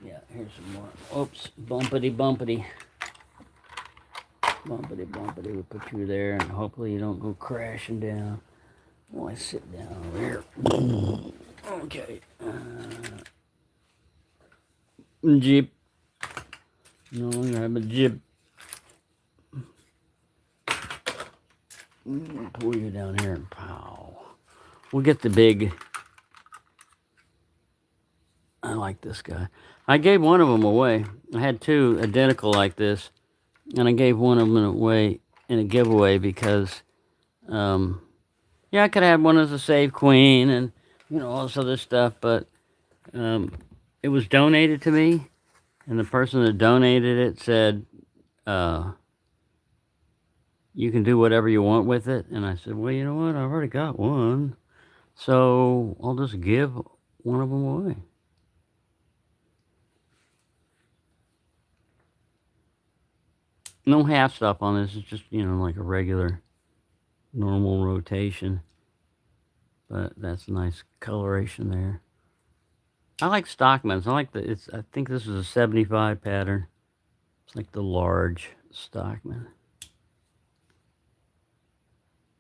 Speaker 1: Yeah, here's some more. Oops, bumpity. Bumpity. We'll put you there, and hopefully you don't go crashing down. Oh, I sit down over here. Okay. Jeep. No longer have a Jeep. Pull you down here and pow. We'll get the big. I like this guy. I gave one of them away. I had two identical like this, and I gave one of them away in a giveaway because, I could have one as a save queen and, all this other stuff, but it was donated to me, and the person that donated it said, you can do whatever you want with it. And I said, well, you know what? I've already got one, so I'll just give one of them away. No half stuff on this. It's just, like a regular normal rotation. But that's a nice coloration there. I like Stockmans. I think this is a 75 pattern. It's like the large Stockman.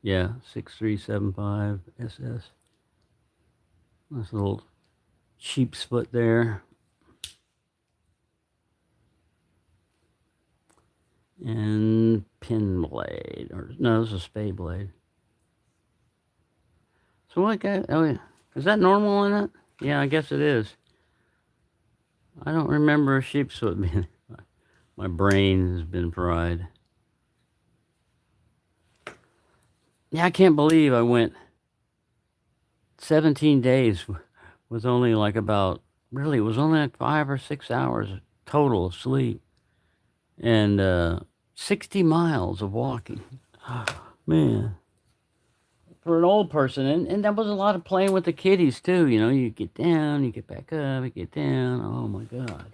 Speaker 1: Yeah, 6375 SS. Nice little sheep's foot there. And pin blade. Or no, this is a spade blade. So what guy? Oh yeah, is that normal in it? Yeah, I guess it is. I don't remember a sheep's foot being. My brain has been fried. Yeah, I can't believe I went 17 days with only like about, really, it was only like 5 or 6 hours total of sleep and 60 miles of walking. Man, for an old person, and that was a lot of playing with the kiddies too. You know, you get down, you get back up, you get down. Oh my God.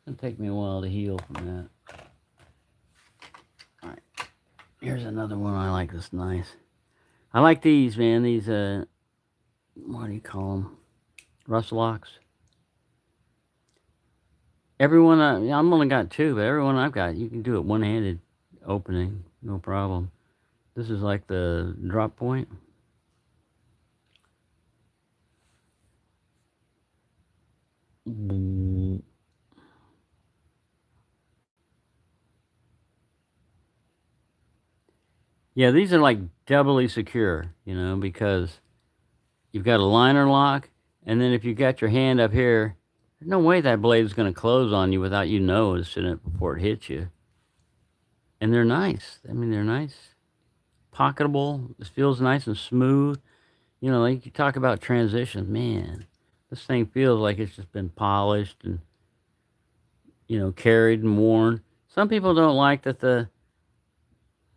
Speaker 1: It'll take me a while to heal from that. All right, here's another one I like. That's nice. I like these, man. These, what do you call them? Rustlocks. Everyone, I'm only got two, but everyone I've got, you can do it one-handed opening, no problem. This is like the drop point. Yeah, these are like doubly secure, you know, because you've got a liner lock, and then if you got your hand up here, there's no way that blade is going to close on you without you noticing it before it hits you. And they're nice. I mean, they're nice, pocketable. This feels nice and smooth. You know, like you talk about transitions, man. This thing feels like it's just been polished and, you know, carried and worn. Some people don't like that the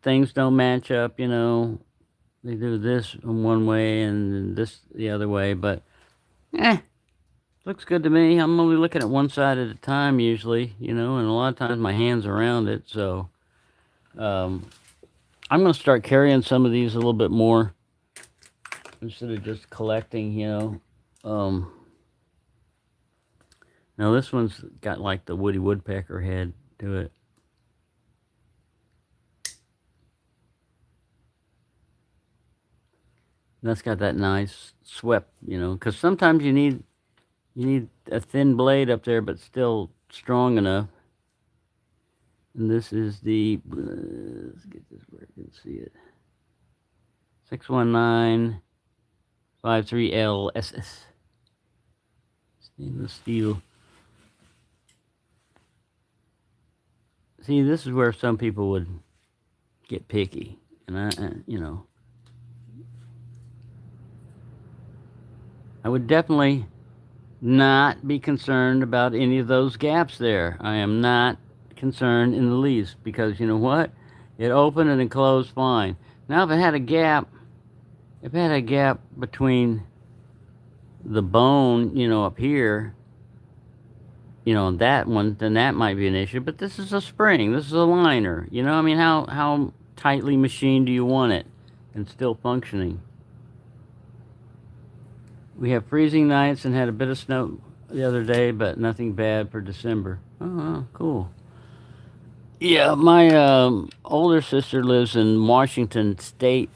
Speaker 1: things don't match up, you know. They do this in one way and this the other way, but looks good to me. I'm only looking at one side at a time usually, you know, and a lot of times my hand's around it, so um, I'm going to start carrying some of these a little bit more instead of just collecting, you know. Now this one's got like the Woody Woodpecker head to it. And that's got that nice swept, you know, because sometimes you need a thin blade up there, but still strong enough. And this is the, let's get this where you can see it. 61953LSS. Stainless steel. See, this is where some people would get picky. And you know, I would definitely not be concerned about any of those gaps there. I am not concerned in the least because you know what? It opened and it closed fine. Now if it had a gap, between the bone, you know, up here, you know, that one, then that might be an issue. But this is a spring. This is a liner. You know, I mean, how tightly machined do you want it and still functioning? We have freezing nights and had a bit of snow the other day, but nothing bad for December. Oh, cool. Yeah, my older sister lives in Washington State,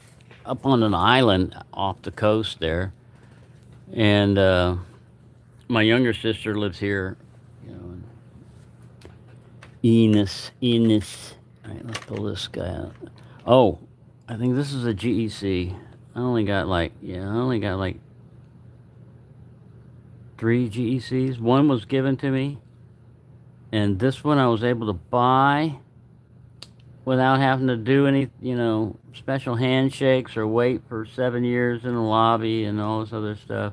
Speaker 1: up on an island off the coast there, and my younger sister lives here, you know, in Enos. All right, let's pull this guy out. Oh, I think this is a GEC. I only got like, three GECs. One was given to me, and this one I was able to buy without having to do any, you know, special handshakes or wait for 7 years in the lobby and all this other stuff.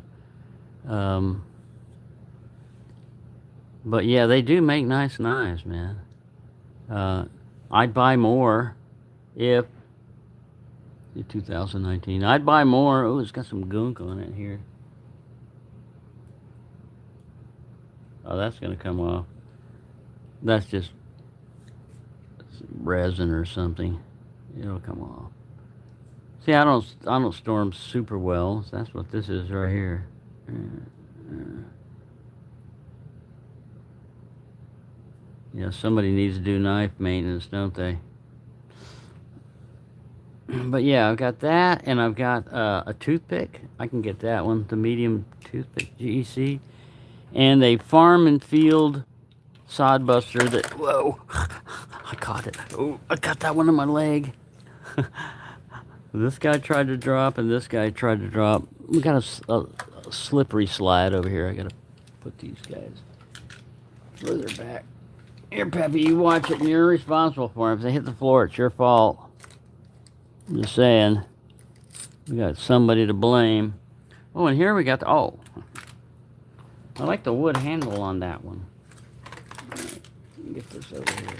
Speaker 1: Um, but yeah, they do make nice knives, man. I'd buy more if 2019. I'd buy more. Oh, it's got some gunk on it here. Oh, that's gonna come off. That's just resin or something. It'll come off. See, I don't store them super well. So that's what this is right here. Yeah, somebody needs to do knife maintenance, don't they? But yeah, I've got that, and I've got a toothpick. I can get that one, the medium toothpick, GEC, and a farm and field sod buster. That whoa, I caught it. Oh, I got that one in my leg. This guy tried to drop, and this guy tried to drop. We got a slippery slide over here. I gotta put these guys further back. Here, Peppy, you watch it, and you're responsible for them. If they hit the floor, it's your fault. I'm just saying. We got somebody to blame. Oh, and here we got the, oh. I like the wood handle on that one. Right, get this over here.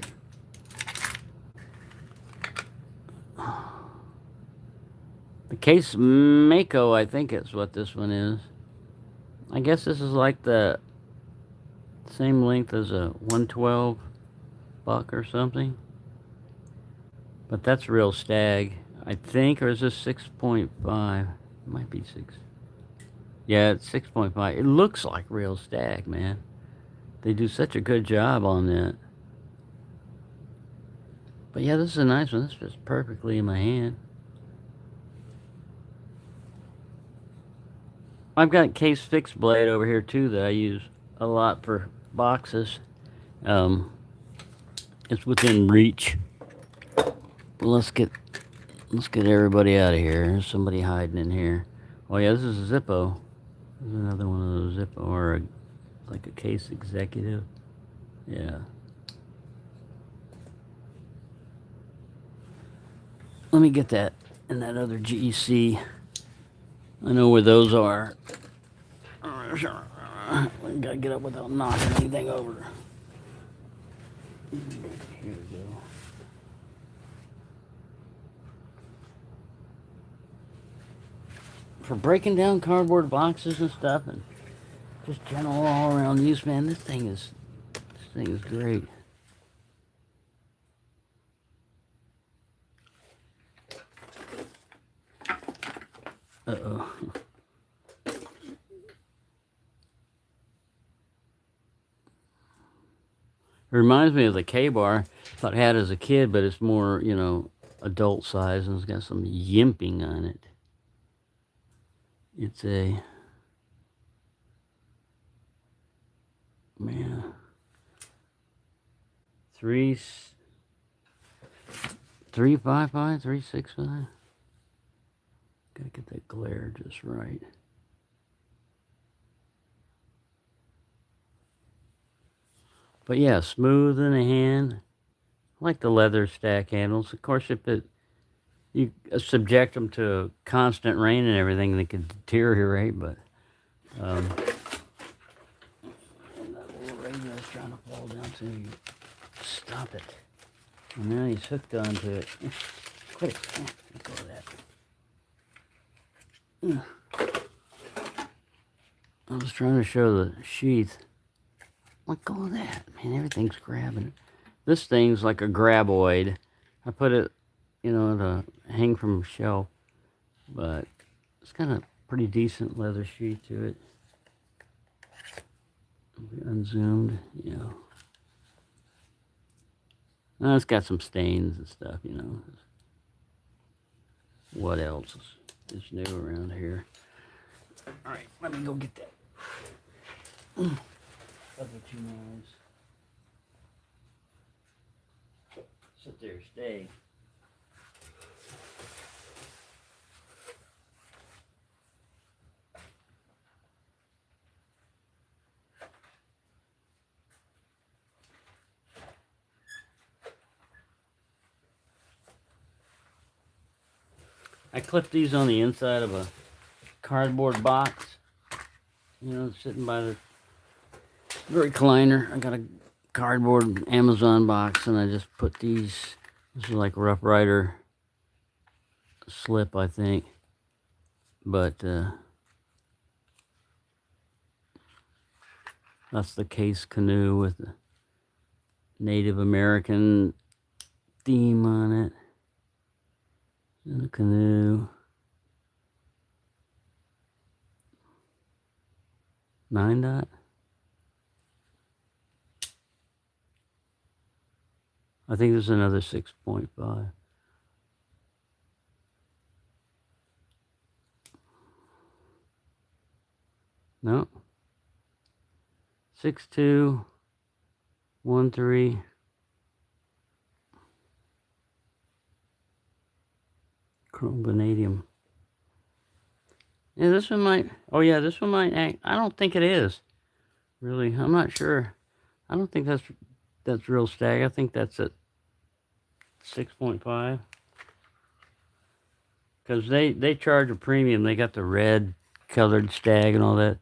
Speaker 1: The Case Mako, I think is what this one is. I guess this is like the same length as a 112 buck or something. But that's real stag, I think, or is this 6.5? It might be 6. Yeah, it's 6.5. It looks like real stag, man. They do such a good job on that. But yeah, this is a nice one. This fits perfectly in my hand. I've got Case fixed blade over here too that I use a lot for boxes. It's within reach. Let's get everybody out of here. There's somebody hiding in here. Oh yeah, this is a Zippo. There's another one of those Zippo, or like a Case Executive. Yeah. Let me get that and that other GEC. I know where those are. I gotta get up without knocking anything over. Here we go. For breaking down cardboard boxes and stuff, and just general all around use, man, this thing is great. Uh-oh. It reminds me of the K-bar I had as a kid, but it's more, adult size, and it's got some yimping on it. It's a, man, 355, 365. Gotta get that glare just right. But yeah, smooth in the hand. I like the leather stack handles. Of course, if you subject them to constant rain and everything, they could deteriorate. But that little radio is trying to fall down, so you stop it. And now he's hooked onto it. Quit it. Let go of that. I was trying to show the sheath. Let go of that, man. Everything's grabbing it. This thing's like a graboid. I put it, to hang from a shelf, but it's got a pretty decent leather sheath to it. Unzoomed, Now it's got some stains and stuff, What else is new around here? All right, let me go get that. Other 2 knives. Sit there, stay. I clipped these on the inside of a cardboard box, sitting by the recliner. I got a cardboard Amazon box, and I just put these. This is like Rough Rider slip, I think, but that's the Case canoe with the Native American theme on it. And the canoe. 9 dot. I think there's another 6.5. No. 6213. Chrome vanadium. Yeah, this one might. Oh yeah, this one might act. I don't think it is. Really, I'm not sure. I don't think that's real stag. I think that's at 6.5. Because they charge a premium. They got the red colored stag and all that.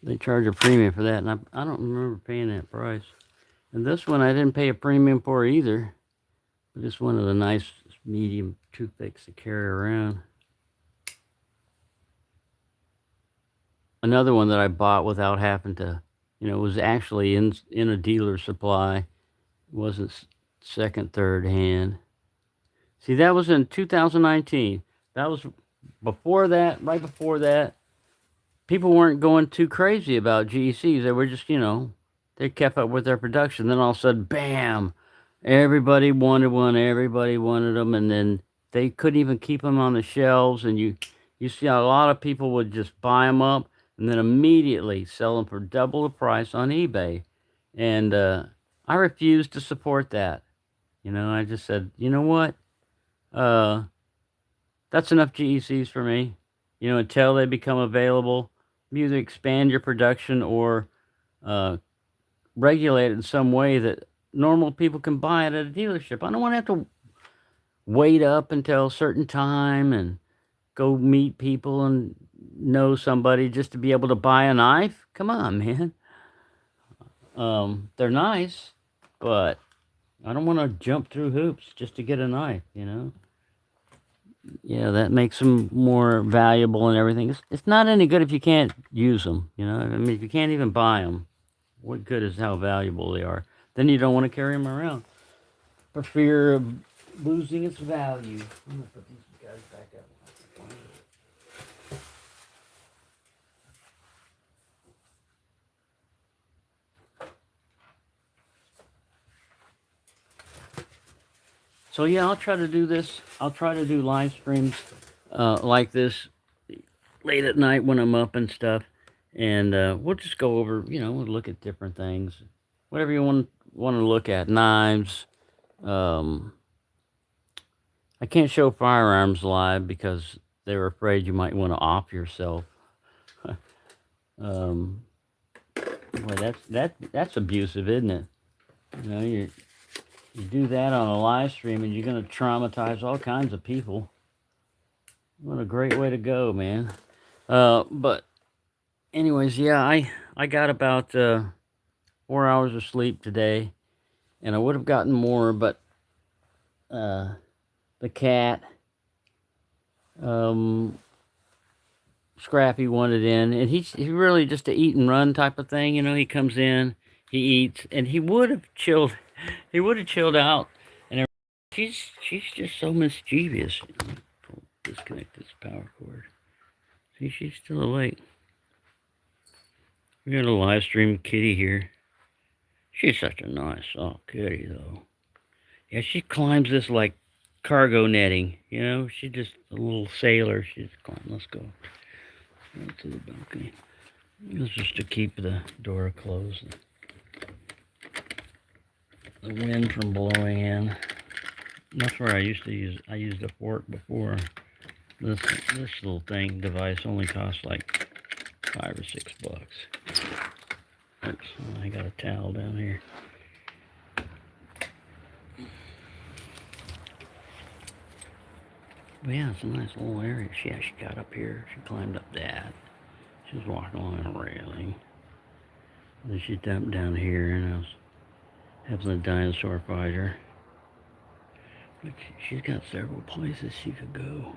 Speaker 1: They charge a premium for that, and I don't remember paying that price. And this one I didn't pay a premium for either. But it's one of the nice medium toothpicks to carry around. Another one that I bought without having to, was actually in a dealer supply. It wasn't second, third hand. See, that was in 2019. That was before that, right before that. People weren't going too crazy about GECs. They were just, they kept up with their production. Then all of a sudden, bam, everybody wanted one. Everybody wanted them. And then they couldn't even keep them on the shelves. And you see a lot of people would just buy them up and then immediately sell them for double the price on eBay. And I refused to support that. I just said, you know what? That's enough GECs for me. Until they become available, either expand your production or regulate it in some way that normal people can buy it at a dealership. I don't want to have to wait up until a certain time and go meet people and know somebody just to be able to buy a knife. Come on, man. They're nice, but I don't want to jump through hoops just to get a knife, Yeah, that makes them more valuable and everything. It's not any good if you can't use them, I mean, if you can't even buy them, what good is how valuable they are? Then you don't want to carry them around for fear of losing its value. I'm going to put these guys back up. So yeah, I'll try to do this. I'll try to do live streams like this late at night when I'm up and stuff. And we'll just go over, we'll look at different things. Whatever you want to look at. Knives. I can't show firearms live because they're afraid you might want to off yourself. Boy, that's abusive, isn't it? You do that on a live stream and you're going to traumatize all kinds of people. What a great way to go, man. But anyways, yeah, I got about 4 hours of sleep today, and I would have gotten more, but the cat, Scrappy wanted in, and he's really just a eat and run type of thing. He comes in, he eats, and he would have chilled out, and she's just so mischievous. Disconnect this power cord. See, she's still awake. We got a live stream kitty here. She's such a nice soft kitty, though. Yeah, she climbs this like cargo netting. She's just a little sailor. She's climbing. Let's go to the balcony. This is just to keep the door closed. The wind from blowing in. That's where I used a fork before. This little device only costs like $5 or $6. Oops, I got a towel down here. But yeah, it's a nice little area. She got up here. She climbed up that. She was walking along a railing. Then she jumped down here, and I was having a dinosaur fight her. But she's got several places she could go.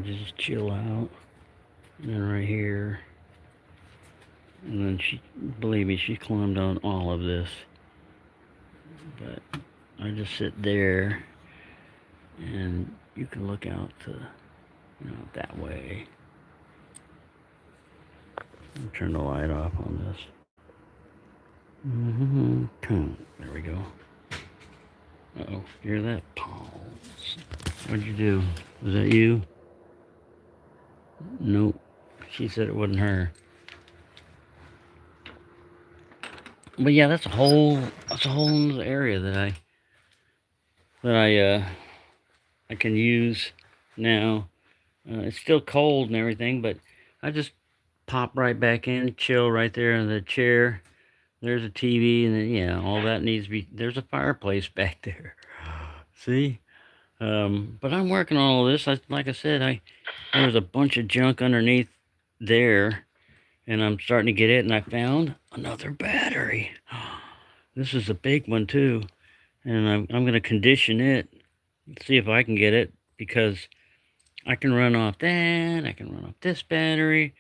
Speaker 1: Just chill out. And then right here. And then believe me, she climbed on all of this. But I just sit there and you can look out to, that way. I'll turn the light off on this. There we go. Uh-oh, hear that? Pause. What'd you do? Was that you? Nope. She said it wasn't her. But yeah, that's a whole area that I can use now. It's still cold and everything, but I just pop right back in, chill right there in the chair. There's a TV, and then, yeah, all that needs to be. There's a fireplace back there. See, but I'm working on all this. Like I said, there was a bunch of junk underneath there, and I'm starting to get it. And I found another battery. This is a big one too, and I'm gonna condition it. See if I can get it, because I can run off that. I can run off this battery.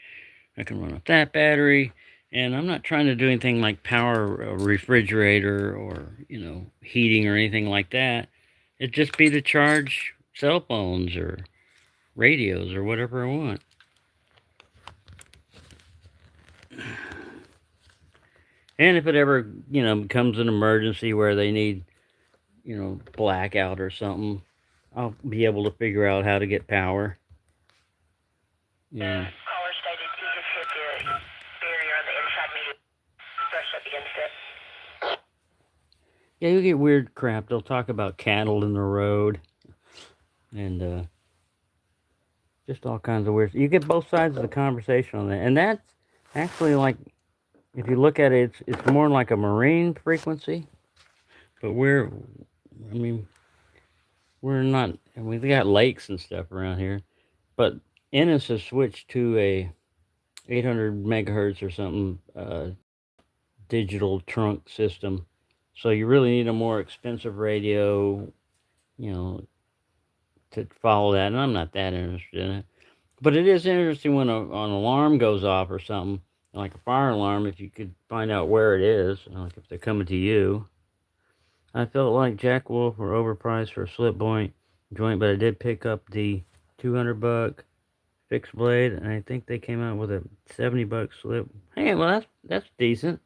Speaker 1: I can run off that battery. And I'm not trying to do anything like power a refrigerator or, heating or anything like that. It'd just be to charge cell phones or radios or whatever I want. And if it ever, becomes an emergency where they need, blackout or something, I'll be able to figure out how to get power. Yeah.
Speaker 2: Caller stated you just hit the barrier on the inside meter. Brush up against it.
Speaker 1: Yeah, you get weird crap. They'll talk about cattle in the road, and just all kinds of weird. You get both sides of the conversation on that, and that's actually like, if you look at it, it's more like a marine frequency. But I mean, we're not. I mean, we got lakes and stuff around here, but Ennis has switched to a 800 megahertz or something digital trunk system. So you really need a more expensive radio, you know, to follow that. And I'm not that interested in it. But it is interesting when an alarm goes off or something, like a fire alarm, if you could find out where it is, like if they're coming to you. I felt like Jack Wolf were overpriced for a slip joint, but I did pick up the $200 fixed blade, and I think they came out with a $70 slip. Hey, well, that's decent.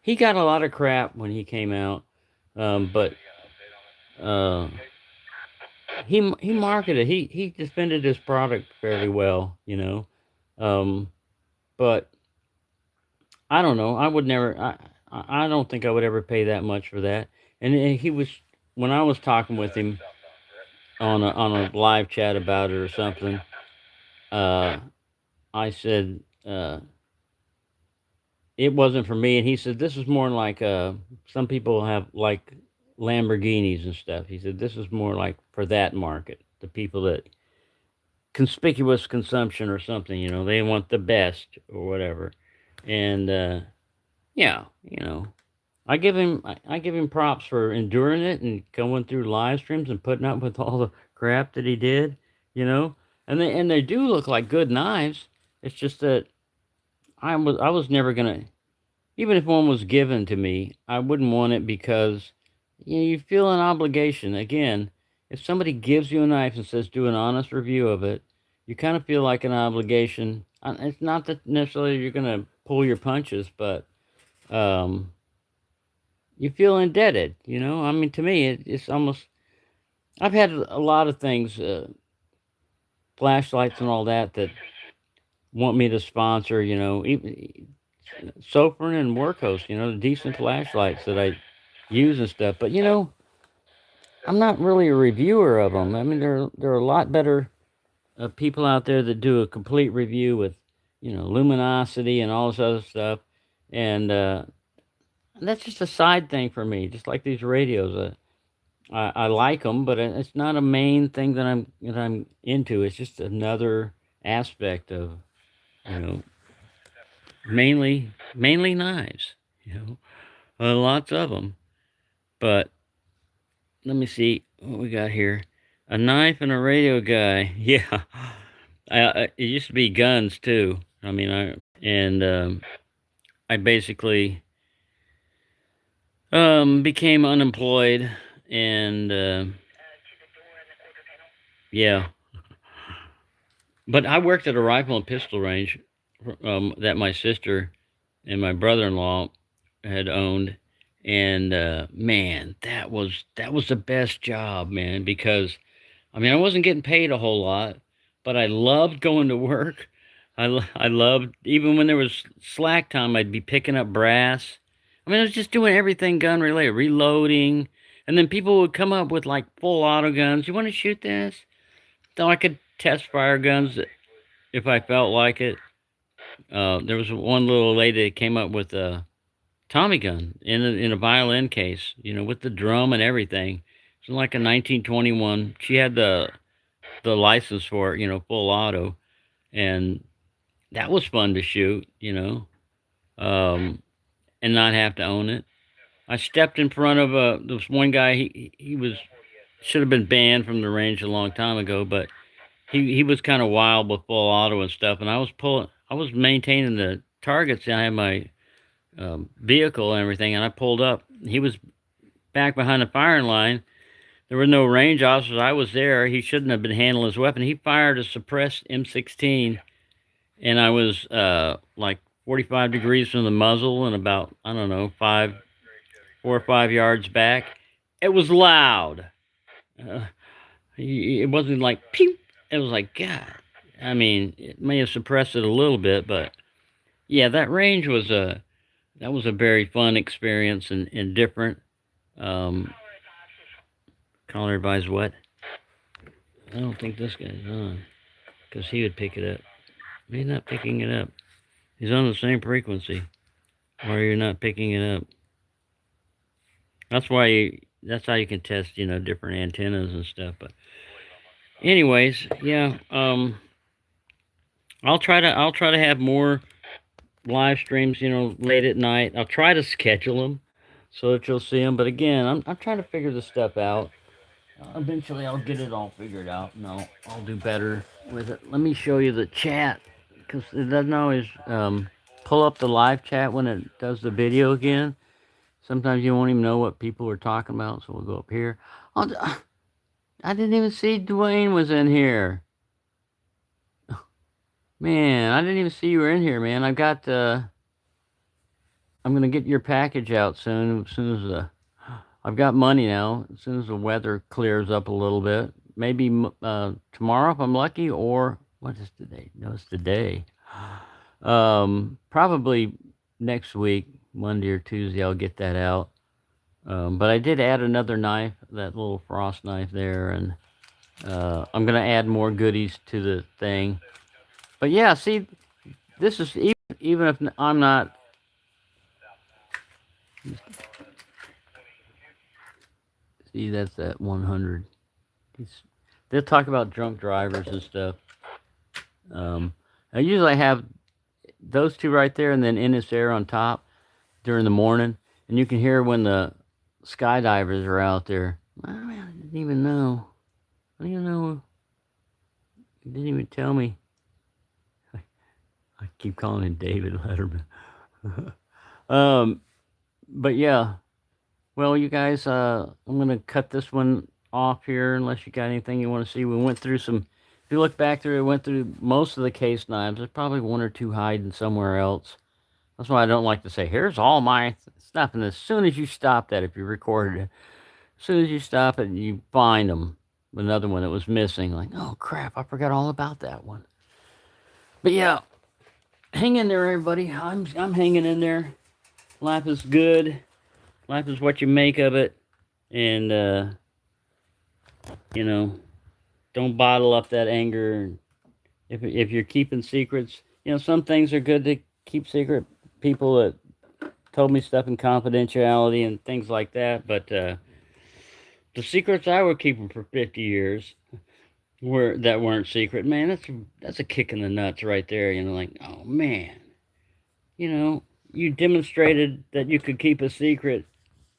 Speaker 1: He got a lot of crap when he came out, but uh, he marketed, he defended his product fairly well, but I don't know. I would never. I don't think I would ever pay that much for that. And he was, when I was talking with him on a live chat about it or something. Uh, I said it wasn't for me, and he said this is more like some people have like Lamborghinis and stuff. He said this is more like for that market, the people that conspicuous consumption or something. They want the best or whatever, and yeah, I give him props for enduring it and going through live streams and putting up with all the crap that he did, you know. And they do look like good knives. It's just that I was never gonna, even if one was given to me, I wouldn't want it, because you feel an obligation. Again, if somebody gives you a knife and says do an honest review of it, you kind of feel like an obligation. It's not that necessarily you're gonna pull your punches, but um, you feel indebted. I mean, to me, it's almost. I've had a lot of things, flashlights and all that want me to sponsor. Even Sofern and Workhorse. The decent flashlights that I use and stuff. But I'm not really a reviewer of them. I mean, there are a lot better people out there that do a complete review with, luminosity and all this other stuff, and that's just a side thing for me. Just like these radios, I like them, but it's not a main thing that I'm into. It's just another aspect of, you know mainly knives. Lots of them. But let me see what we got here. A knife and a radio guy. Yeah, it used to be guns too. I mean, I basically became unemployed, and Yeah. But I worked at a rifle and pistol range that my sister and my brother-in-law had owned, and man, that was the best job, man. Because I mean, I wasn't getting paid a whole lot, but I loved going to work. I loved even when there was slack time, I'd be picking up brass. I mean, I was just doing everything gun related, reloading, and then people would come up with like full auto guns. You want to shoot this? So I could test fire guns if I felt like it. There was one little lady that came up with a Tommy gun in a violin case, with the drum and everything. It's like a 1921. She had the license for it, full auto, and that was fun to shoot, um, and not have to own it. I stepped in front of this one guy. He was should have been banned from the range a long time ago, but he was kind of wild with full auto and stuff, and I was maintaining the targets, and I had my vehicle and everything, and I pulled up. He was back behind the firing line. There were no range officers. I was there. He shouldn't have been handling his weapon. He fired a suppressed M16, and I was like 45 degrees from the muzzle and about, I don't know, 4 or 5 yards back. It was loud. Uh, it wasn't like pew. It was like, God. I mean, it may have suppressed it a little bit, but yeah, that range was a very fun experience and different. Um, Caller advised what? I don't think this guy's on, because he would pick it up. He's not picking it up. He's on the same frequency. Or you're not picking it up. That's how you can test, different antennas and stuff. But anyways, yeah, I'll try to have more live streams, late at night. I'll try to schedule them so that you'll see them. But again, I'm trying to figure this stuff out. Eventually, I'll get it all figured out, and I'll do better with it. Let me show you the chat, because it doesn't always pull up the live chat when it does the video again. Sometimes you won't even know what people are talking about, so we'll go up here. I didn't even see Dwayne was in here. Man, I didn't even see you were in here, man. I'm gonna get your package out soon. As soon as I've got money now. As soon as the weather clears up a little bit, maybe tomorrow if I'm lucky, or what is today? No, it's today. Probably next week, Monday or Tuesday, I'll get that out. But I did add another knife, that little frost knife there, and I'm gonna add more goodies to the thing. But yeah, see, this is even if I'm not. See, that's at 100. They'll talk about drunk drivers and stuff. I usually have those two right there, and then in this air on top during the morning, and you can hear when the skydivers are out there. I didn't even know. I didn't even know. He didn't even tell me. I keep calling him David Letterman. But yeah. Well, you guys, I'm gonna cut this one off here unless you got anything you want to see. We went through some. If you look back through, we went through most of the case knives. There's probably one or two hiding somewhere else. That's why I don't like to say, "Here's all my stuff." And as soon as you stop that, if you recorded it, as soon as you stop it, you find them. Another one that was missing. Like, oh crap, I forgot all about that one. But yeah, hang in there, everybody. I'm hanging in there. Life is good. Life is what you make of it, and you know, don't bottle up that anger. If you're keeping secrets, some things are good to keep secret. People that told me stuff in confidentiality and things like that, but the secrets I were keeping for 50 years weren't secret. Man, that's a kick in the nuts right there. Like, oh man, you demonstrated that you could keep a secret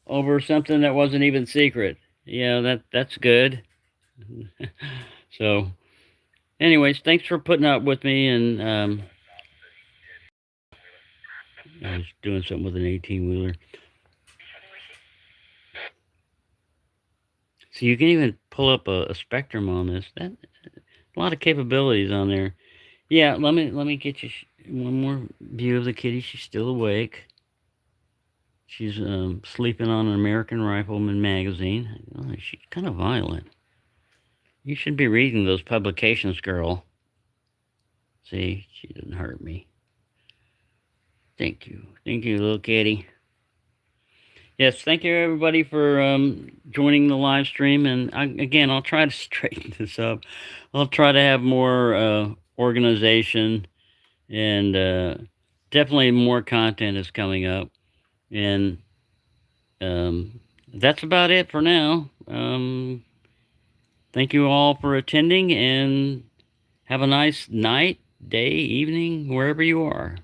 Speaker 1: over something that wasn't even secret. That's good. So, anyways, thanks for putting up with me. And I was doing something with an 18-wheeler. So you can even pull pull up a spectrum on this. That a lot of capabilities on there. Yeah, let me get you one more view of the kitty. She's still awake. She's sleeping on an American Rifleman magazine. Oh, she's kind of violent. You should be reading those publications, girl. See, she didn't hurt me. Thank you, little kitty. Yes, thank you everybody for joining the live stream. And again, I'll try to straighten this up. I'll try to have more organization, and definitely more content is coming up. And that's about it for now. Thank you all for attending, and have a nice night, day, evening, wherever you are.